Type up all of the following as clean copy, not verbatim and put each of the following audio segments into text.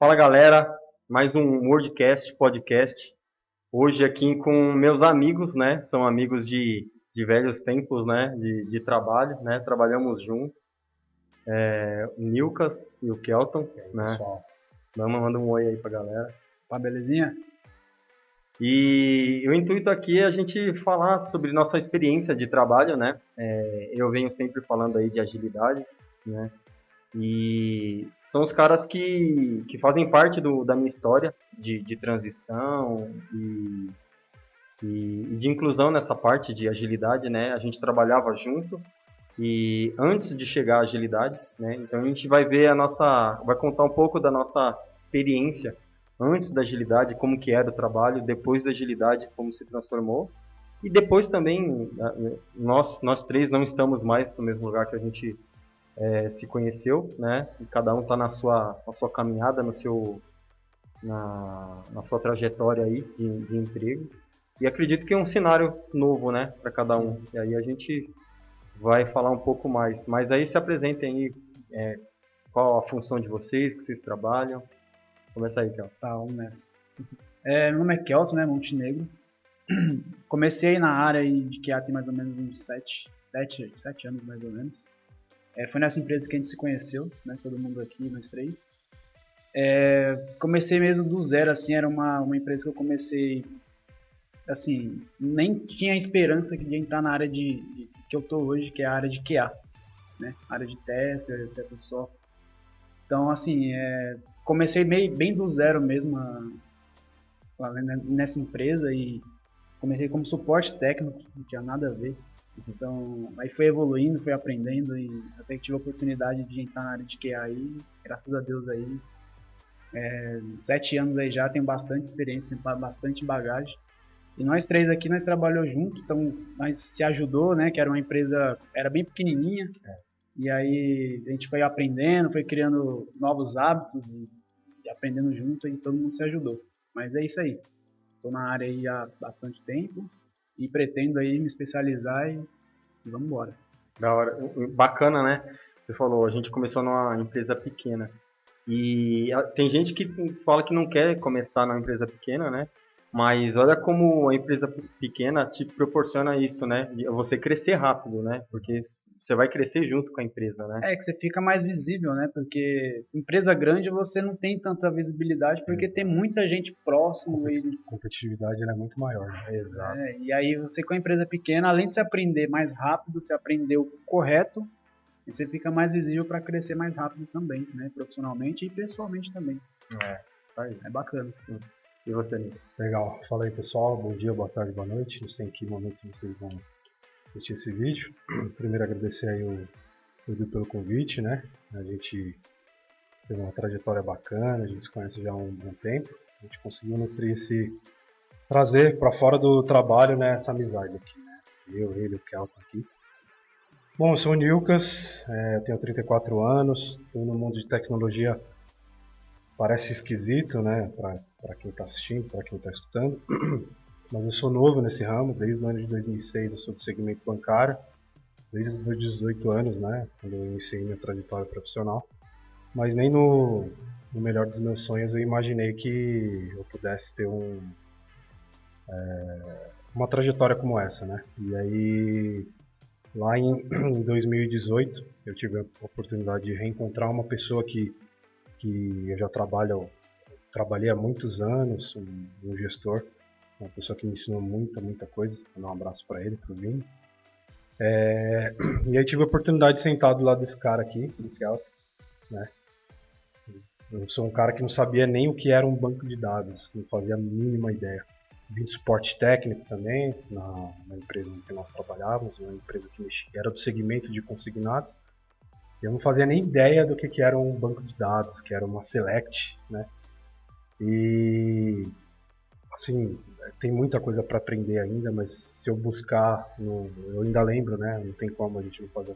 Fala galera, mais um Wordcast podcast. Hoje aqui com meus amigos, né? São amigos de velhos tempos, né? De trabalho, né? Trabalhamos juntos. O Nilkas e o Kelton, E aí, né? pessoal? Manda um oi aí pra galera. Tá belezinha? E o intuito aqui é a gente falar sobre nossa experiência de trabalho, né? Eu venho sempre falando aí de agilidade, né? E são os caras que fazem parte da minha história de transição e de inclusão nessa parte de agilidade, né? A gente trabalhava junto e antes de chegar à agilidade, né? Então a gente vai ver vai contar um pouco da nossa experiência antes da agilidade, como que era o trabalho, depois da agilidade, como se transformou. E depois também, nós três não estamos mais no mesmo lugar que a gente se conheceu, né? E cada um está na sua caminhada, na sua trajetória aí de emprego. E acredito que é um cenário novo, né, para cada um. E aí a gente vai falar um pouco mais. Mas aí se apresentem aí, qual a função de vocês, que vocês trabalham. Começa aí, Kel. Tá, vamos nessa. Meu nome é Kelton, né? Montenegro. Comecei na área aí de QA tem mais ou menos uns 7 anos, mais ou menos. Foi nessa empresa que a gente se conheceu, né? Todo mundo aqui, nós três. Comecei mesmo do zero, assim, era uma empresa que eu comecei, assim, nem tinha esperança de entrar na área que eu tô hoje, que é a área de QA, né? Área de tester de software. Então, assim, comecei bem do zero mesmo nessa empresa e comecei como suporte técnico, não tinha nada a ver. Então, aí foi evoluindo, foi aprendendo e até que tive a oportunidade de entrar na área de QA aí, graças a Deus aí. 7 anos aí já, tenho bastante experiência, tenho bastante bagagem. E nós três aqui, nós trabalhamos juntos, então nós se ajudou, né, que era uma empresa, era bem pequenininha. E aí a gente foi aprendendo, foi criando novos hábitos e aprendendo junto e todo mundo se ajudou. Mas é isso aí. Estou na área aí há bastante tempo e pretendo aí me especializar e vamos embora. Da hora. Bacana, né? Você falou, a gente começou numa empresa pequena. E tem gente que fala que não quer começar numa empresa pequena, né? Mas olha como a empresa pequena te proporciona isso, né? De você crescer rápido, né? Porque você vai crescer junto com a empresa, né? Que você fica mais visível, né? Porque empresa grande você não tem tanta visibilidade porque tem muita gente próximo A competitividade é muito maior, né? Exato. E aí você com a empresa pequena, além de se aprender mais rápido, você aprender o correto, você fica mais visível para crescer mais rápido também, né? Profissionalmente e pessoalmente também. Tá aí. É bacana. E você, Nico? Legal. Fala aí, pessoal. Bom dia, boa tarde, boa noite. Não sei em que momento vocês vão assistir esse vídeo. Primeiro agradecer aí o Edu pelo convite, né? A gente teve uma trajetória bacana, a gente se conhece já há um bom tempo. A gente conseguiu nutrir trazer para fora do trabalho, né, essa amizade aqui, né? Ele, o Kelton aqui. Bom, eu sou o Nilkas, tenho 34 anos, estou no mundo de tecnologia. Parece esquisito, né, para quem está assistindo, para quem está escutando, mas eu sou novo nesse ramo, desde o ano de 2006 eu sou do segmento bancário, desde os meus 18 anos, né, quando eu iniciei minha trajetória profissional, mas nem no melhor dos meus sonhos eu imaginei que eu pudesse ter uma trajetória como essa, né, e aí lá em 2018 eu tive a oportunidade de reencontrar uma pessoa que eu já trabalhei há muitos anos, um gestor, uma pessoa que me ensinou muita coisa. Vou dar um abraço para ele, pro Vini. E aí tive a oportunidade de sentar do lado desse cara aqui, do Kelton, né? Eu sou um cara que não sabia nem o que era um banco de dados, não fazia a mínima ideia. Vim de suporte técnico também, na empresa em que nós trabalhávamos, uma empresa que era do segmento de consignados. Eu não fazia nem ideia do que era um banco de dados, que era uma Select, né? E, assim, tem muita coisa para aprender ainda, mas se eu buscar, eu ainda lembro, né? Não tem como a gente não fazer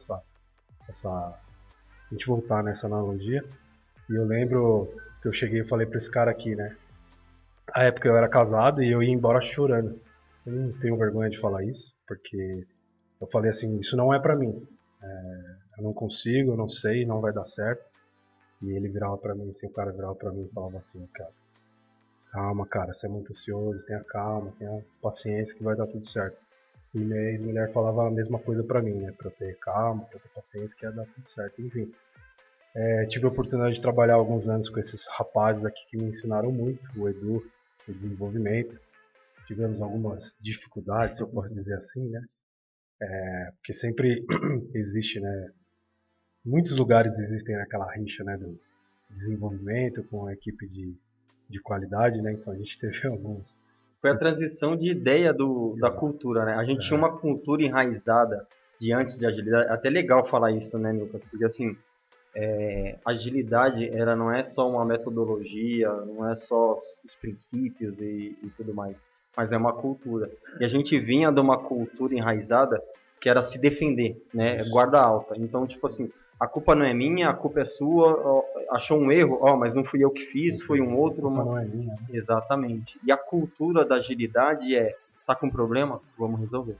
a gente voltar nessa analogia. E eu lembro que eu cheguei e falei para esse cara aqui, né? Na época eu era casado e eu ia embora chorando. Eu não tenho vergonha de falar isso, porque eu falei assim, isso não é para mim. Eu não consigo, eu não sei, não vai dar certo. E ele virava pra mim, assim, o cara virava pra mim e falava assim, cara, calma, cara, você é muito ansioso, tenha calma, tenha paciência que vai dar tudo certo. E minha ex-mulher falava a mesma coisa pra mim, né, pra eu ter calma, pra eu ter paciência que ia dar tudo certo, enfim. Tive a oportunidade de trabalhar alguns anos com esses rapazes aqui que me ensinaram muito, o Edu, o desenvolvimento. Tivemos algumas dificuldades, se eu posso dizer assim, né? Porque sempre existe, né? Em muitos lugares existem aquela rixa, né, do desenvolvimento com a equipe de qualidade, né? Então a gente teve alguns. Foi a transição de ideia da Exato. cultura, né? A gente tinha uma cultura enraizada de antes de agilidade. Até legal falar isso, né, Lucas? Porque assim, agilidade não é só uma metodologia, não é só os princípios e tudo mais, mas é uma cultura. E a gente vinha de uma cultura enraizada que era se defender, né? Isso. Guarda alta. Então, tipo assim, a culpa não é minha, a culpa é sua, ó, achou um erro, mas não fui eu que fiz, foi um outro. A culpa não é minha, né? Exatamente. E a cultura da agilidade tá com problema? Vamos resolver.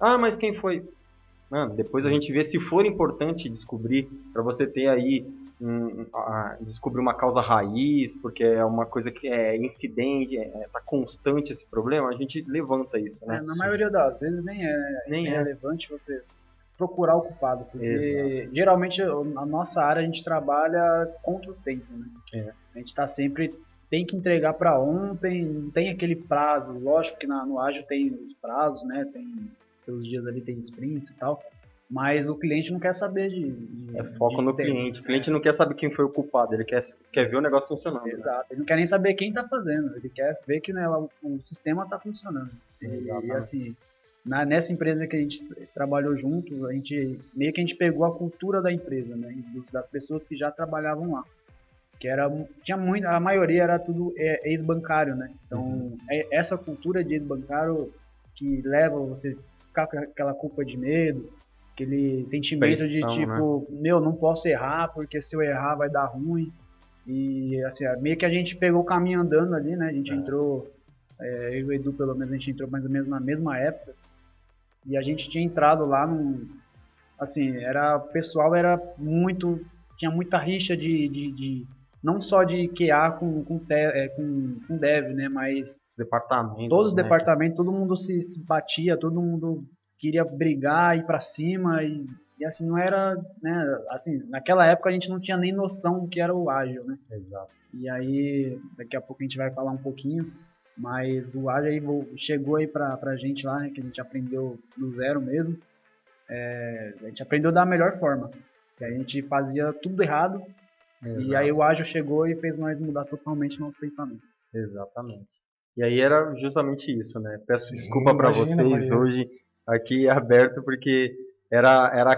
Ah, mas quem foi? Mano, depois a gente vê se for importante descobrir, para você ter aí descobrir uma causa raiz, porque é uma coisa que é incidente, tá constante esse problema, a gente levanta isso, né? Na maioria das vezes nem é relevante você procurar o culpado, porque geralmente a nossa área a gente trabalha contra o tempo, né? A gente tá sempre, tem que entregar para ontem, não tem aquele prazo, lógico que no ágil tem os prazos, né? Tem seus dias ali, tem sprints e tal, mas o cliente não quer saber foco no cliente. O cliente não quer saber quem foi o culpado, ele quer ver o negócio funcionando. Exato, né? Ele não quer nem saber quem está fazendo, ele quer ver que, né, o sistema está funcionando. E assim, nessa empresa que a gente trabalhou junto, a gente pegou a cultura da empresa, né, das pessoas que já trabalhavam lá. Que a maioria era tudo ex-bancário, né? Então, essa cultura de ex-bancário que leva você ficar com aquela culpa de medo, aquele sentimento pressão, de tipo, né? Não posso errar, porque se eu errar vai dar ruim. E assim, meio que a gente pegou o caminho andando ali, né? A gente entrou, eu e o Edu pelo menos, a gente entrou mais ou menos na mesma época. E a gente tinha entrado lá assim, o pessoal tinha muita rixa não só de QA com dev, né? Mas os departamentos, todos os departamentos, todo mundo se batia, todo mundo queria brigar, ir pra cima e assim, não era, né? Assim, naquela época a gente não tinha nem noção do que era o ágil, né? Exato. E aí, daqui a pouco a gente vai falar um pouquinho, mas o ágil aí chegou aí pra gente lá, né? Que a gente aprendeu do zero mesmo. A gente aprendeu da melhor forma. Que a gente fazia tudo errado. Exato. E aí o ágil chegou e fez nós mudar totalmente nosso pensamento. Exatamente. E aí era justamente isso, né? Peço desculpa para vocês hoje aqui aberto, porque era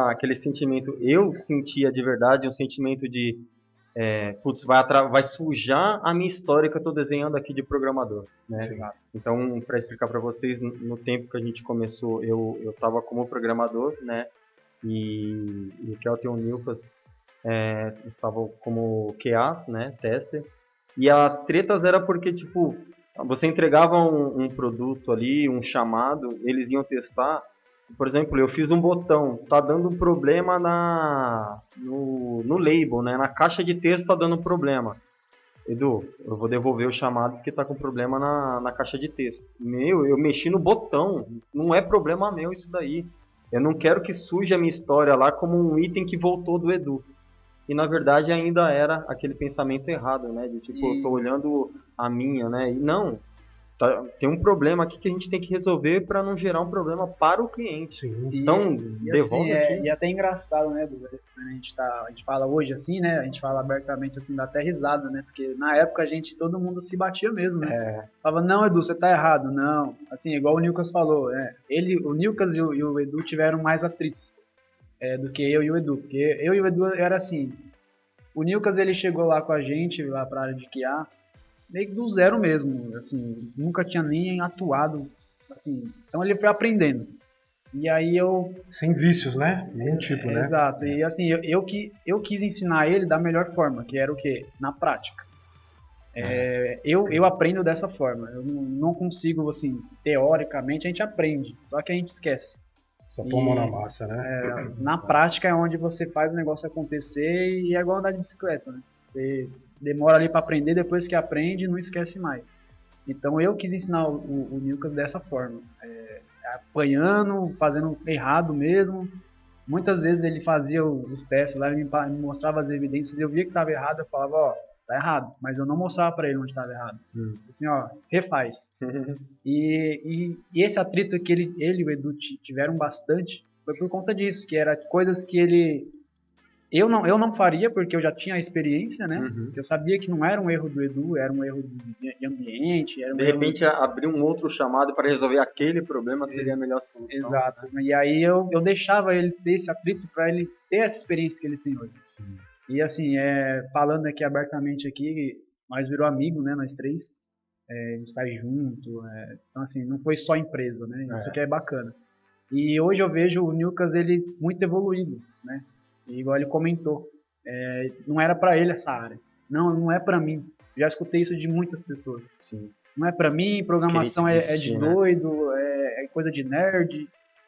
aquele sentimento, eu sentia de verdade um sentimento de putz, vai sujar a minha história que eu estou desenhando aqui de programador, né? Exato. Então, para explicar para vocês, no tempo que a gente começou, eu estava como programador, né? E o Kelton e o Nilkas estavam como QAs, né? Tester. E as tretas era porque, tipo, você entregava um produto ali, um chamado, eles iam testar. Por exemplo, eu fiz um botão, tá dando um problema no label, né? Na caixa de texto tá dando problema. Edu, eu vou devolver o chamado porque tá com problema na caixa de texto. Eu mexi no botão, não é problema meu isso daí. Eu não quero que suje a minha história lá como um item que voltou do Edu. E na verdade ainda era aquele pensamento errado, né? De tipo, eu tô olhando a minha, né? E não, tem um problema aqui que a gente tem que resolver para não gerar um problema para o cliente. Sim. Então, devolve assim, e até engraçado, né, Edu? A gente fala hoje assim, né? A gente fala abertamente assim, dá até risada, né? Porque na época todo mundo se batia mesmo, né? Falava, não, Edu, você tá errado, não. Assim, igual o Nilkas falou, o Nilkas e o Edu tiveram mais atritos do que eu e o Edu. Porque eu e o Edu era assim, o Nilkas ele chegou lá com a gente, lá pra área de QA, meio que do zero mesmo, assim, nunca tinha nem atuado, assim, então ele foi aprendendo. E aí sem vícios, né? Nenhum tipo, né? Exato, e assim, eu quis ensinar ele da melhor forma, que era o quê? Na prática. Eu aprendo dessa forma, eu não consigo, assim, teoricamente a gente aprende, só que a gente esquece. Só põe a mão na massa, né? Na prática é onde você faz o negócio acontecer e é igual andar de bicicleta, né? Você demora ali para aprender, depois que aprende, não esquece mais. Então eu quis ensinar o Nilkas dessa forma, apanhando, fazendo errado mesmo. Muitas vezes ele fazia os testes lá, ele me mostrava as evidências, eu via que estava errado, eu falava, ó, tá errado, mas eu não mostrava para ele onde estava errado. Assim, ó, refaz. E esse atrito que ele e o Edu tiveram bastante foi por conta disso, que era coisas que eu não faria, porque eu já tinha a experiência, né? Eu sabia que não era um erro do Edu, era um erro de ambiente. Era um de repente, abrir um outro chamado para resolver aquele problema seria a melhor solução. Exato. Né? E aí eu deixava ele ter esse atrito para ele ter essa experiência que ele tem hoje. Sim. E assim, falando aqui abertamente aqui, nós virou amigo, né? Nós três. A gente sai junto. Então assim, não foi só empresa, né? Isso que é bacana. E hoje eu vejo o Nilkas, ele muito evoluído, né? E igual ele comentou, não era para ele essa área. Não é para mim. Já escutei isso de muitas pessoas. Sim. Não é para mim, programação é de doido, é coisa de nerd.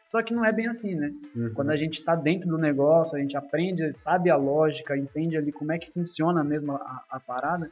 Só que não é bem assim, né? Quando a gente tá dentro do negócio, a gente aprende, sabe a lógica, entende ali como é que funciona mesmo a parada,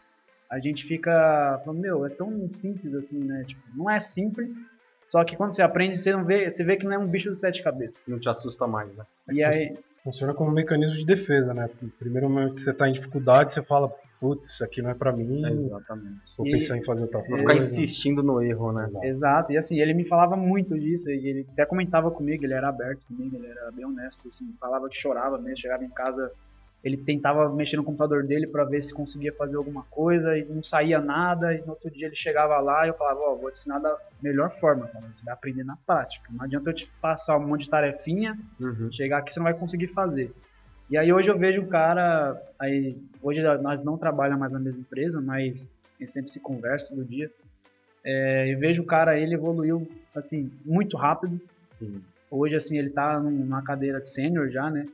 a gente fica falando, meu, é tão simples assim, né? Tipo, não é simples, só que quando você aprende, você vê que não é um bicho de 7 cabeças. Não te assusta mais, né? E aí... Funciona como um mecanismo de defesa, né? No primeiro momento que você está em dificuldade, você fala, putz, isso aqui não é pra mim. Exatamente. Vou pensar em fazer outra coisa. Não ficar insistindo no erro, né? Exato. E assim, ele me falava muito disso. E ele até comentava comigo, ele era aberto comigo, ele era bem honesto. Assim, falava que chorava mesmo, chegava em casa, ele tentava mexer no computador dele para ver se conseguia fazer alguma coisa e não saía nada. E no outro dia ele chegava lá e eu falava, ó, vou te ensinar da melhor forma, cara. Você vai aprender na prática. Não adianta eu te passar um monte de tarefinha, chegar aqui você não vai conseguir fazer. E aí hoje eu vejo o cara, hoje nós não trabalhamos mais na mesma empresa, mas a gente sempre se conversa todo dia. E vejo o cara, ele evoluiu, assim, muito rápido. Sim. Hoje, assim, ele tá numa cadeira de sênior já, né?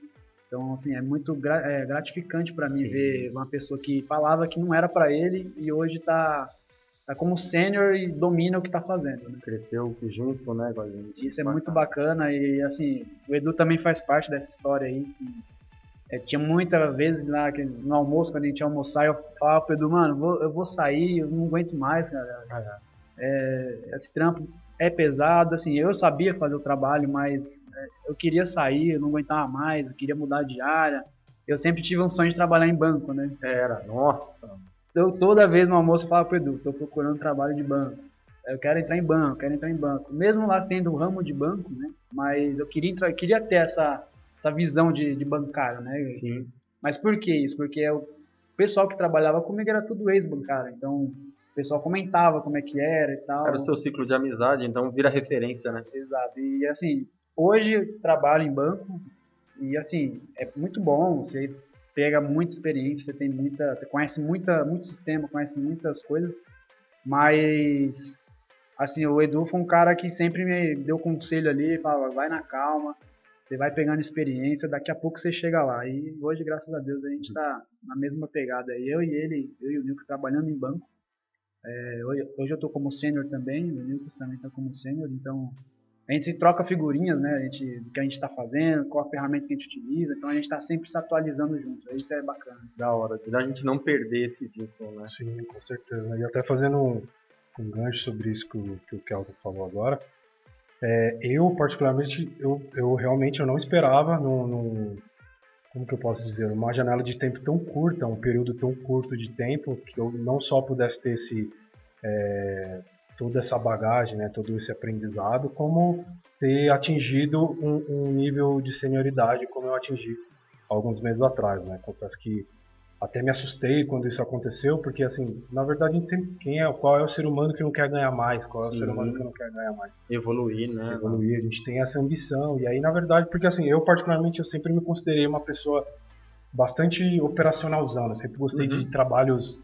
Então, assim, é muito gratificante para mim ver uma pessoa que falava que não era para ele e hoje tá como sênior e domina o que tá fazendo, né? Cresceu junto, né, com a gente. Isso é muito bacana e, assim, o Edu também faz parte dessa história aí. Tinha muitas vezes lá no almoço, quando a gente ia almoçar, eu falava pro Edu, mano, eu vou sair, eu não aguento mais, cara. Esse trampo é pesado, assim, eu sabia fazer o trabalho, mas eu queria sair, eu não aguentava mais, eu queria mudar de área. Eu sempre tive um sonho de trabalhar em banco, né? Nossa. Eu, toda vez no almoço eu falava pro Edu, tô procurando trabalho de banco. Eu quero entrar em banco, Mesmo lá sendo o ramo de banco, né? Mas eu queria ter essa visão de bancário, né? Sim. Mas por que isso? Porque o pessoal que trabalhava comigo era tudo ex-bancário, então o pessoal comentava como é que era e tal. Era o seu ciclo de amizade, então vira referência, né? Exato. E assim, hoje eu trabalho em banco e assim, é muito bom, você pega muita experiência, você conhece muito sistema, conhece muitas coisas, mas assim, o Edu foi um cara que sempre me deu conselho ali, falava, vai na calma, você vai pegando experiência, daqui a pouco você chega lá. E hoje, graças a Deus, a gente tá na mesma pegada. Eu e o Nilkas trabalhando em banco. Hoje eu tô como sênior também, o Nilkas também tá como sênior, então a gente se troca figurinhas, né, do que a gente tá fazendo, qual a ferramenta que a gente utiliza, então a gente tá sempre se atualizando junto, isso é bacana. Da hora, a gente não perder esse vínculo, né? Sim, com certeza. E até fazendo um gancho sobre isso que o Kelton falou agora, eu particularmente, eu realmente não esperava como que eu posso dizer, uma janela de tempo tão curta, um período tão curto de tempo, que eu não só pudesse ter toda essa bagagem, né, todo esse aprendizado, como ter atingido um nível de senioridade como eu atingi alguns meses atrás, né? Confesso que até me assustei quando isso aconteceu, porque assim, na verdade a gente sempre, qual é o ser humano que não quer ganhar mais, qual é o ser humano que não quer ganhar mais? Evoluir, né? Evoluir, a gente tem essa ambição, e aí na verdade, porque assim, eu particularmente, eu sempre me considerei uma pessoa bastante operacionalzão, né? Sempre gostei de trabalhos,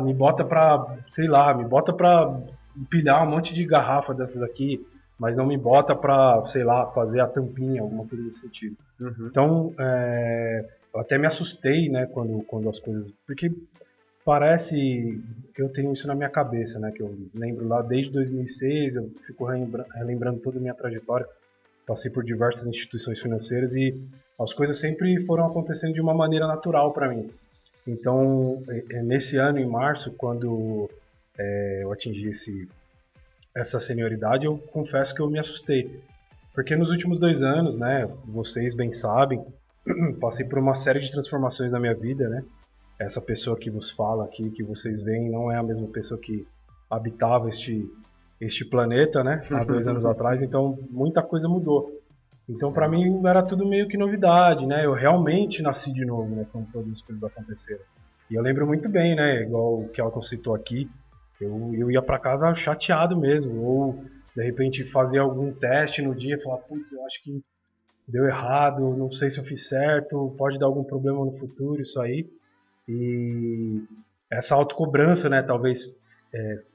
me bota pra empilhar um monte de garrafa dessas aqui, mas não me bota pra, sei lá, fazer a tampinha, alguma coisa desse sentido. Então, eu até me assustei, né, quando as coisas... Porque parece que eu tenho isso na minha cabeça, né, que eu lembro lá desde 2006, eu fico relembrando toda a minha trajetória. passei por diversas instituições financeiras e as coisas sempre foram acontecendo de uma maneira natural para mim. Então, nesse ano, em março, quando eu atingi essa senioridade, eu confesso que eu me assustei. Porque nos últimos 2 anos, né, vocês bem sabem, passei por uma série de transformações na minha vida, né? Essa pessoa que vos fala aqui, que vocês veem, não é a mesma pessoa que habitava este planeta, né, há 2 anos atrás, então muita coisa mudou. Então, para mim, era tudo meio que novidade, né? Eu realmente nasci de novo, né, quando todas as coisas aconteceram. E eu lembro muito bem, né, igual o Kelton citou aqui, eu ia para casa chateado mesmo, ou de repente fazia algum teste no dia e falava, putz, eu acho que deu errado, não sei se eu fiz certo, pode dar algum problema no futuro, isso aí. E essa autocobrança, né, talvez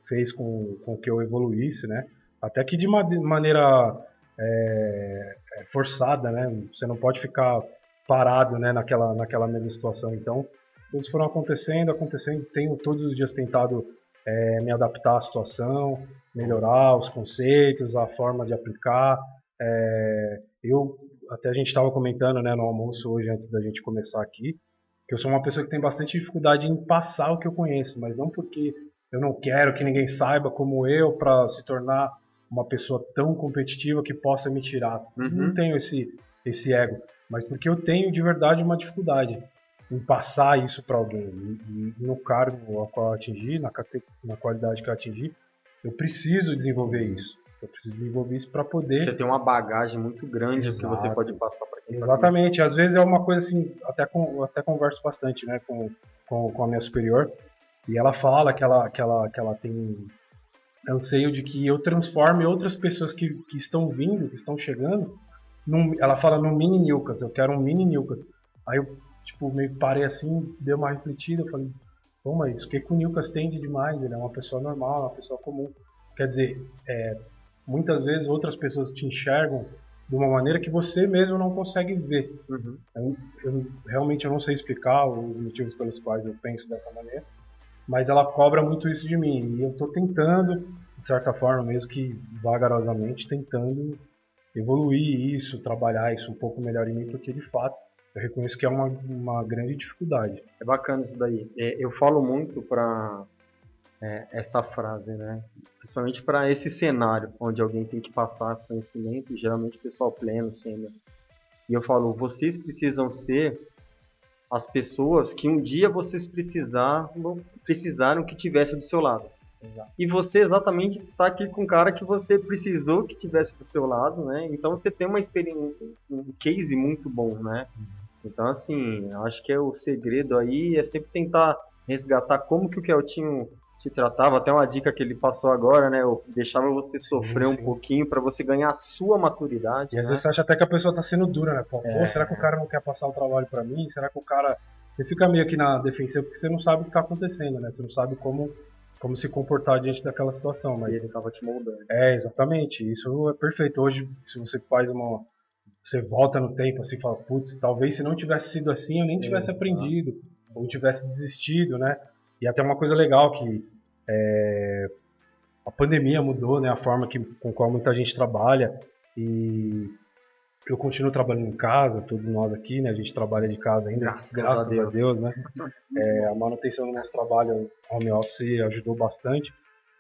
fez com que eu evoluísse, né? Até que de maneira forçada, né? Você não pode ficar parado, né, naquela mesma situação. Então, coisas foram acontecendo. Tenho todos os dias tentado me adaptar à situação, melhorar os conceitos, a forma de aplicar. Até a gente estava comentando, né, no almoço hoje, antes da gente começar aqui, que eu sou uma pessoa que tem bastante dificuldade em passar o que eu conheço, mas não porque eu não quero que ninguém saiba como eu, para se tornar uma pessoa tão competitiva que possa me tirar. Não tenho esse ego, mas porque eu tenho de verdade uma dificuldade em passar isso para alguém. E no cargo ao qual eu atingi, na qualidade que eu atingi, eu preciso desenvolver isso. Eu preciso desenvolver isso para poder... Você tem uma bagagem muito grande. Exato. Que você pode passar para quem Exatamente. Às vezes é uma coisa assim, até converso bastante, né, com a minha superior, e ela fala que ela tem anseio de que eu transforme outras pessoas que estão vindo, que estão chegando, ela fala no mini Nilkas, eu quero um mini Nilkas. Aí eu meio que parei assim, dei uma refletida, eu falei, pô, mas o que o Nilkas tem de demais? Ele é uma pessoa normal, uma pessoa comum. Quer dizer, muitas vezes outras pessoas te enxergam de uma maneira que você mesmo não consegue ver. Realmente eu não sei explicar os motivos pelos quais eu penso dessa maneira, mas ela cobra muito isso de mim. E eu estou tentando, de certa forma, mesmo que vagarosamente, tentando evoluir isso, trabalhar isso um pouco melhor em mim, porque de fato eu reconheço que é uma grande dificuldade. É bacana isso daí. Eu falo muito para essa frase, né? Principalmente para esse cenário, onde alguém tem que passar conhecimento, e geralmente o pessoal pleno, sênior. E eu falo, vocês precisam ser as pessoas que um dia vocês precisaram que tivesse do seu lado. Exato. E você exatamente está aqui com um cara que você precisou que tivesse do seu lado, né? Então você tem uma experiência, um case muito bom, né? Então, assim, eu acho que o segredo aí é sempre tentar resgatar como que o Keltinho te tratava. Até uma dica que ele passou agora, né? Eu deixava você sofrer um pouquinho para você ganhar a sua maturidade. E às vezes você acha até que a pessoa tá sendo dura, né? Pô, será que o cara não quer passar o trabalho para mim? Será que o cara... Você fica meio que na defensiva porque você não sabe o que tá acontecendo, né? Você não sabe como se comportar diante daquela situação. Mas ele tava te moldando. Exatamente. Isso é perfeito. Hoje, se você faz você volta no tempo assim e fala, putz, talvez se não tivesse sido assim, eu nem tivesse aprendido, ou tivesse desistido, né? E até uma coisa legal que a pandemia mudou, né, a forma com a qual muita gente trabalha, e eu continuo trabalhando em casa, todos nós aqui, né, a gente trabalha de casa ainda, graças a Deus, né? A manutenção do nosso trabalho home office ajudou bastante,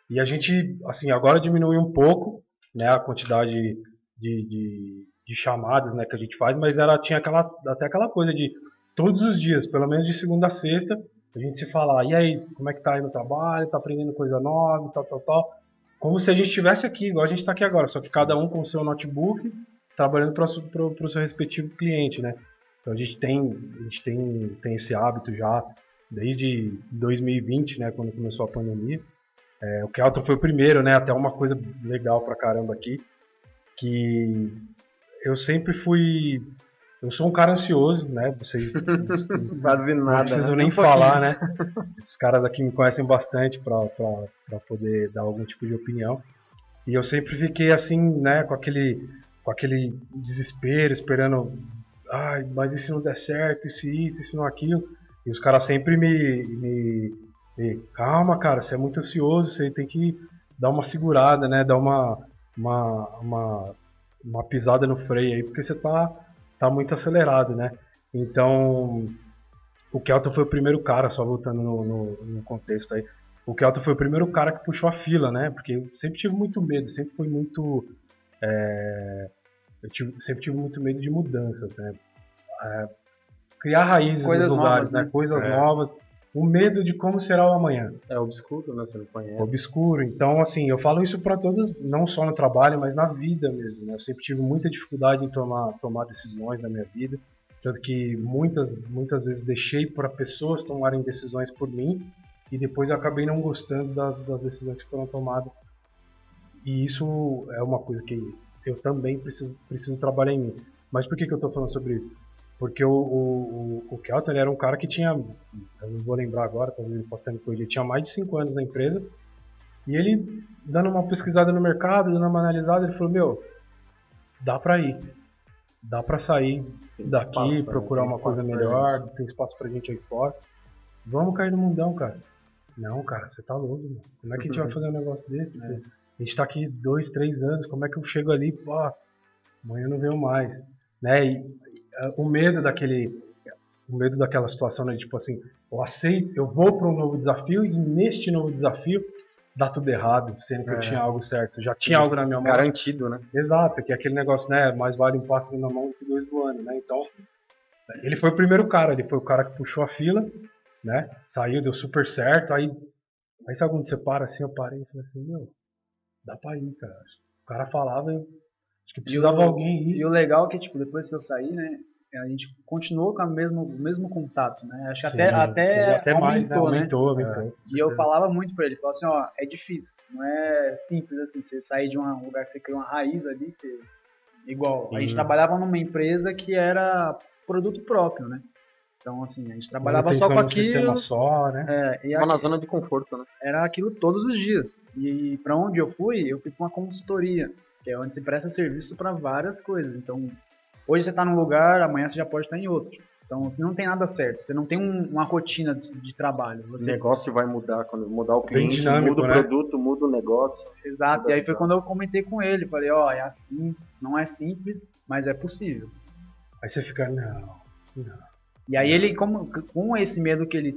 e a gente, assim, agora diminuiu um pouco, né, a quantidade de chamadas, né, que a gente faz, mas tinha até aquela coisa de todos os dias, pelo menos de segunda a sexta, a gente se falar, e aí, como é que tá aí no trabalho, tá aprendendo coisa nova, tal, como se a gente estivesse aqui, igual a gente tá aqui agora, só que cada um com o seu notebook, trabalhando para o seu respectivo cliente, né? Então a gente tem esse hábito já desde 2020, né, quando começou a pandemia. O Kelton foi o primeiro, né, até uma coisa legal pra caramba aqui, que eu sempre fui... Eu sou um cara ansioso, né? Vocês quase nada, não preciso nem falar, né? Esses caras aqui me conhecem bastante para poder dar algum tipo de opinião. E eu sempre fiquei assim, né? Com aquele desespero, esperando... Ai, mas e se não der certo? E se isso, e se não aquilo? E os caras sempre me calma, cara, você é muito ansioso, você tem que dar uma segurada, né? Dar uma uma pisada no freio aí, porque você tá muito acelerado, né? Então, o Kelton foi o primeiro cara, só voltando no contexto aí, o Kelton foi o primeiro cara que puxou a fila, né? Porque eu sempre tive muito medo, sempre fui muito... sempre tive muito medo de mudanças, né? Criar raízes Coisas nos lugares, novas, né? né? Coisas novas. O medo de como será o amanhã. É obscuro, né? Você não conhece. Obscuro. Então, assim, eu falo isso para todos, não só no trabalho, mas na vida mesmo, né? Eu sempre tive muita dificuldade em tomar decisões na minha vida. Tanto que muitas vezes deixei para pessoas tomarem decisões por mim e depois eu acabei não gostando das decisões que foram tomadas. E isso é uma coisa que eu também preciso trabalhar em mim. Mas por que eu estou falando sobre isso? Porque o Kelton era um cara que tinha, eu não vou lembrar agora, talvez ele possa ter me corrigido, ele tinha mais de 5 anos na empresa. E ele, dando uma pesquisada no mercado, dando uma analisada, ele falou, meu, dá pra ir. Dá pra sair daqui, espaço, procurar né? Tem uma coisa espaço pra melhor, tem espaço pra gente aí fora. Vamos cair no mundão, cara. Não, cara, você tá louco, mano. Como é que a gente vai fazer um negócio desse? A gente tá aqui 2, 3 anos, como é que eu chego ali, pô, amanhã eu não venho mais. Né? E o medo daquela situação, né? Tipo assim, eu aceito, eu vou para um novo desafio e neste novo desafio dá tudo errado, sendo que eu tinha algo certo, já tinha algo na minha mão. Garantido, né? Exato, que é aquele negócio, né? Mais vale um pássaro na mão do que 2 voando, né? Então, ele foi o primeiro cara, ele foi o cara que puxou a fila, né? Saiu, deu super certo, aí sabe quando você para assim, eu parei e falei assim, meu, dá pra ir, cara. O cara falava, acho que precisava alguém ir. E o legal é que, tipo, depois que eu saí, né, a gente continuou com o mesmo contato, né? Acho que até aumentou, mais, né? né? Aumentou. E eu falava muito pra ele, falava assim, ó, é difícil, não é simples assim, você sair de um lugar que você cria uma raiz ali, igual, a gente trabalhava numa empresa que era produto próprio, né? Então, assim, a gente trabalhava só com aquilo. Sistema só, né? Na zona de conforto, né? Era aquilo todos os dias. E para onde eu fui para uma consultoria, que é onde você presta serviço para várias coisas. Então, hoje você está num lugar, amanhã você já pode estar em outro. Então, você não tem nada certo. Você não tem uma rotina de trabalho. O negócio vai mudar. Quando mudar o cliente, dinâmico, muda o produto, muda o negócio. Exato. E aí foi quando eu comentei com ele. Falei, ó, é assim, não é simples, mas é possível. Aí você fica, não. E aí ele, com esse medo que ele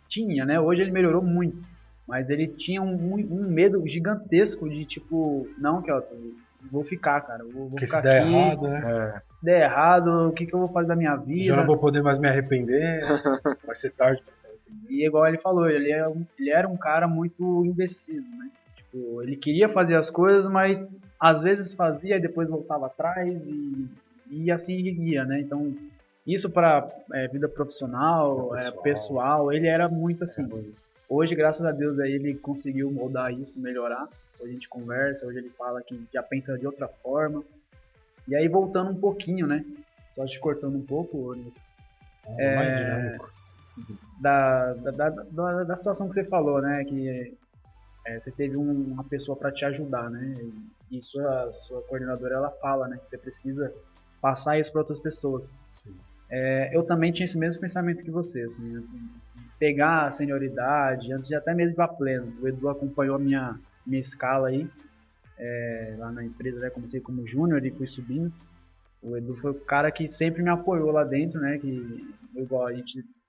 tinha, né? Hoje ele melhorou muito. Mas ele tinha um medo gigantesco de tipo, não, Kelton, vou ficar, cara. Vou ficar se der aqui. Errado, né? Se der errado, o que eu vou fazer da minha vida? Eu não vou poder mais me arrepender. Vai ser tarde pra se arrepender. E igual ele falou, ele era um cara muito indeciso, né? Tipo, ele queria fazer as coisas, mas às vezes fazia e depois voltava atrás e assim ia, né? Então, isso para vida profissional, pessoal, ele era muito assim. Hoje, graças a Deus, aí ele conseguiu moldar isso, melhorar. Hoje a gente conversa, hoje ele fala que já pensa de outra forma. E aí, voltando um pouquinho, né? Só te cortando um pouco, mais dinâmico. Da situação que você falou, né? Que você teve uma pessoa para te ajudar, né? E sua coordenadora, ela fala, né? Que você precisa passar isso para outras pessoas. Eu também tinha esse mesmo pensamento que você, assim, pegar a senioridade, antes de até mesmo ir para pleno. O Edu acompanhou a minha escala aí, lá na empresa, né? Comecei como júnior e fui subindo. O Edu foi o cara que sempre me apoiou lá dentro, né? Que, igual,